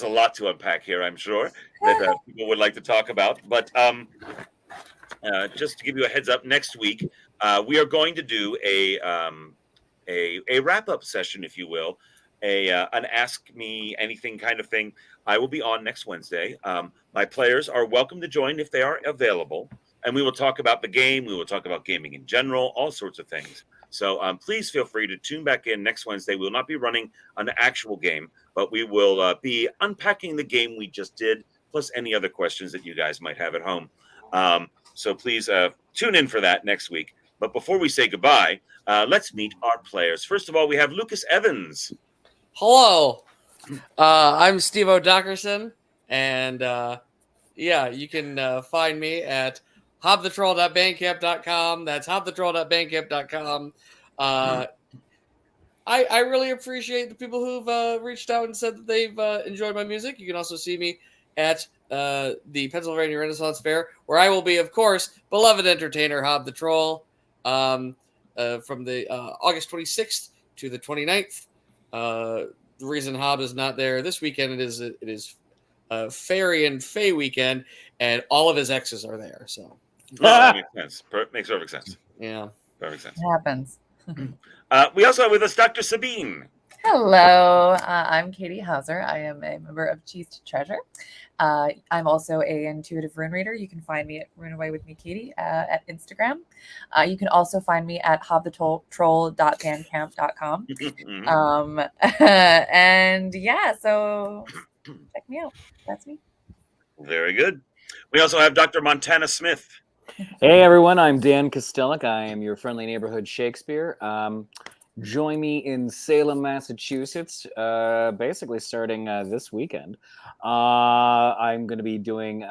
a lot to unpack here, I'm sure, that people would like to talk about. But just to give you a heads up, next week we are going to do a wrap-up session, if you will, an Ask Me Anything kind of thing. I will be on next Wednesday. My players are welcome to join if they are available, and we will talk about the game. We will talk about gaming in general, all sorts of things. So please feel free to tune back in next Wednesday. We will not be running an actual game, but we will be unpacking the game we just did, plus any other questions that you guys might have at home. So please tune in for that next week. But before we say goodbye, let's meet our players. First of all, we have Lucas Evans. Hello. I'm Steve O'Dockerson, and yeah, you can find me at hobthetroll.bandcamp.com. That's hobthetroll.bandcamp.com. I really appreciate the people who've reached out and said that they've enjoyed my music. You can also see me at the Pennsylvania Renaissance Fair, where I will be, of course, beloved entertainer Hob the Troll, from the August 26th to the 29th. The reason Hob is not there this weekend, it is Fairy and Fae weekend, and all of his exes are there. So that makes sense. Makes perfect sense. Yeah, perfect sense. It happens. We also have with us Dr. Sabine. Hello, I'm Katie Hauser. I am a member of Cheese Treasure. I'm also an intuitive rune reader. You can find me at Rune Away with Me Katie at Instagram. You can also find me at hobthetroll.bandcamp.com. And yeah, so check me out. That's me. Very good. We also have Dr. Montana Smith. Hey everyone, I'm Dan Kostelik. I am your friendly neighborhood Shakespeare. Join me in Salem, Massachusetts, basically starting this weekend. I'm going to be doing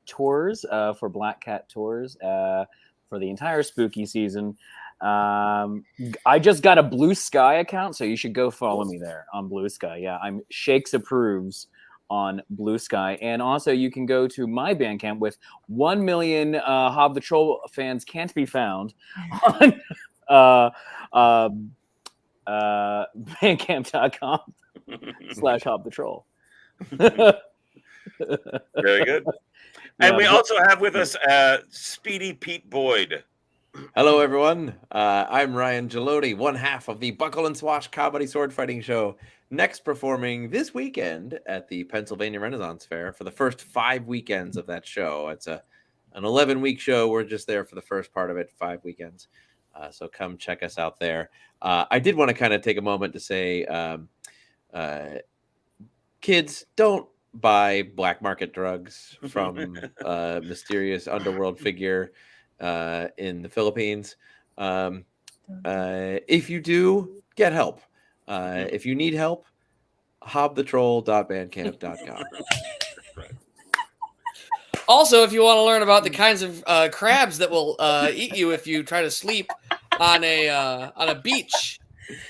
tours for Black Cat Tours for the entire spooky season. I just got a Blue Sky account, so you should go follow me there on Blue Sky. Yeah, I'm Shakes Approves on Blue Sky. And also you can go to my Bandcamp with 1 million Hob the Troll fans can't be found on bandcamp.com/Hob the Troll. Very good. And we also have with us Speedy Pete Boyd. Hello, everyone. I'm Ryan Gelotti, one half of the Buckle and Swash Comedy Sword Fighting Show, next performing this weekend at the Pennsylvania Renaissance Fair for the first 5 weekends of that show. It's an 11-week show. We're just there for the first part of it, 5 weekends. So come check us out there. I did want to kind of take a moment to say, kids, don't buy black market drugs from a mysterious underworld figure in the Philippines. If you do, get help. If you need help, hobthetroll.bandcamp.com. Also, if you want to learn about the kinds of crabs that will eat you if you try to sleep on a beach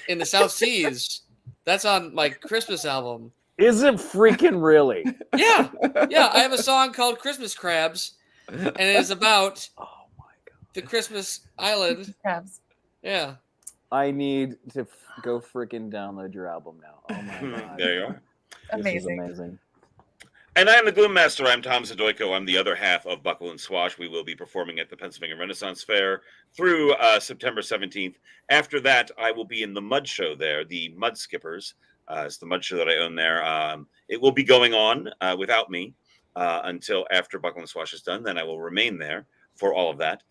in the South Seas, that's on my Christmas album. Is it freaking really? Yeah. I have a song called Christmas Crabs, and it is about the Christmas island. Crabs. Yeah. I need to go freaking download your album now. Oh my god. There you are. Amazing. This is amazing. And I'm the Gloom Master. I'm Tom Zadoyko. I'm the other half of Buckle and Swash. We will be performing at the Pennsylvania Renaissance Fair through September 17th. After that, I will be in the Mud Show there, the Mud Skippers. It's the Mud Show that I own there. It will be going on without me until after Buckle and Swash is done. Then I will remain there for all of that.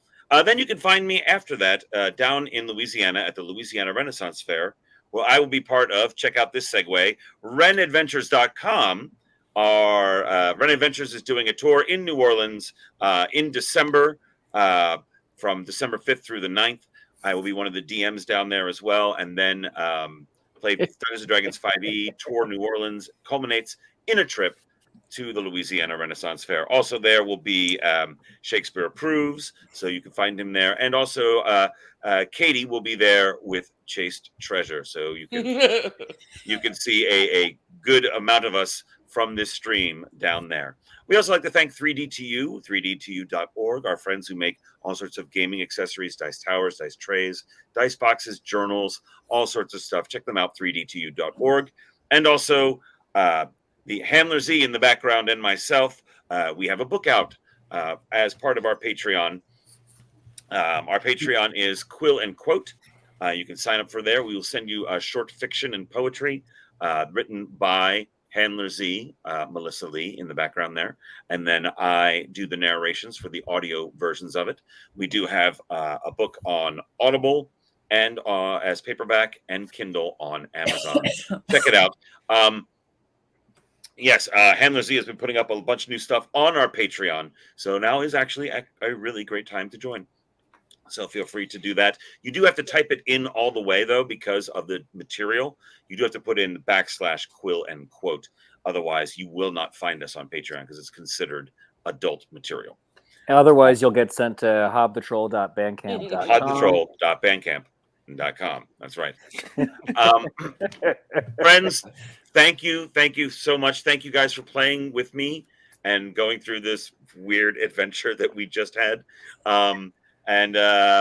Then you can find me after that down in Louisiana at the Louisiana Renaissance Fair, where I will be part of, check out this segue, renadventures.com. Ren Adventures is doing a tour in New Orleans in December, from December 5th through the 9th. I will be one of the DMs down there as well, and then play Dungeons & Dragons 5e, tour New Orleans, culminates in a trip to the Louisiana Renaissance Fair. Also there will be Shakespeare Approves, so you can find him there. And also Katie will be there with Chased Treasure, so you can you can see a good amount of us from this stream down there. We also like to thank 3DTU, 3DTU.org, our friends who make all sorts of gaming accessories, dice towers, dice trays, dice boxes, journals, all sorts of stuff. Check them out, 3DTU.org. And also the Handler Z in the background and myself. We have a book out as part of our Patreon. Our Patreon is Quill and Quote. You can sign up for there. We will send you a short fiction and poetry written by Handler Z, Melissa Lee in the background there. And then I do the narrations for the audio versions of it. We do have a book on Audible and as paperback and Kindle on Amazon. Check it out. Yes, Handler Z has been putting up a bunch of new stuff on our Patreon. So now is actually a really great time to join. So feel free to do that. You do have to type it in all the way, though, because of the material. You do have to put in /Quill and Quote. Otherwise, you will not find us on Patreon because it's considered adult material. Otherwise, you'll get sent to hobthetroll.bandcamp.com. Hobthetroll.bandcamp.com. That's right. Friends, thank you. Thank you so much. Thank you guys for playing with me and going through this weird adventure that we just had. And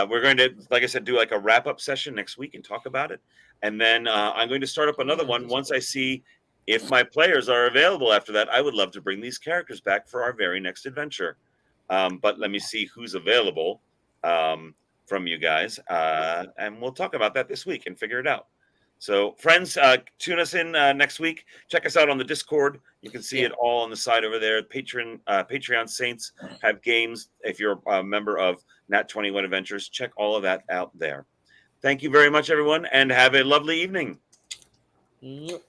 we're going to, like I said, do like a wrap-up session next week and talk about it. And then I'm going to start up another one once I see if my players are available after that. I would love to bring these characters back for our very next adventure. But let me see who's available from you guys. And we'll talk about that this week and figure it out. So, friends, tune us in next week. Check us out on the Discord. You can see it all on the side over there. Patreon Saints have games. If you're a member of Nat 21 Adventures, check all of that out there. Thank you very much, everyone, and have a lovely evening. Yep.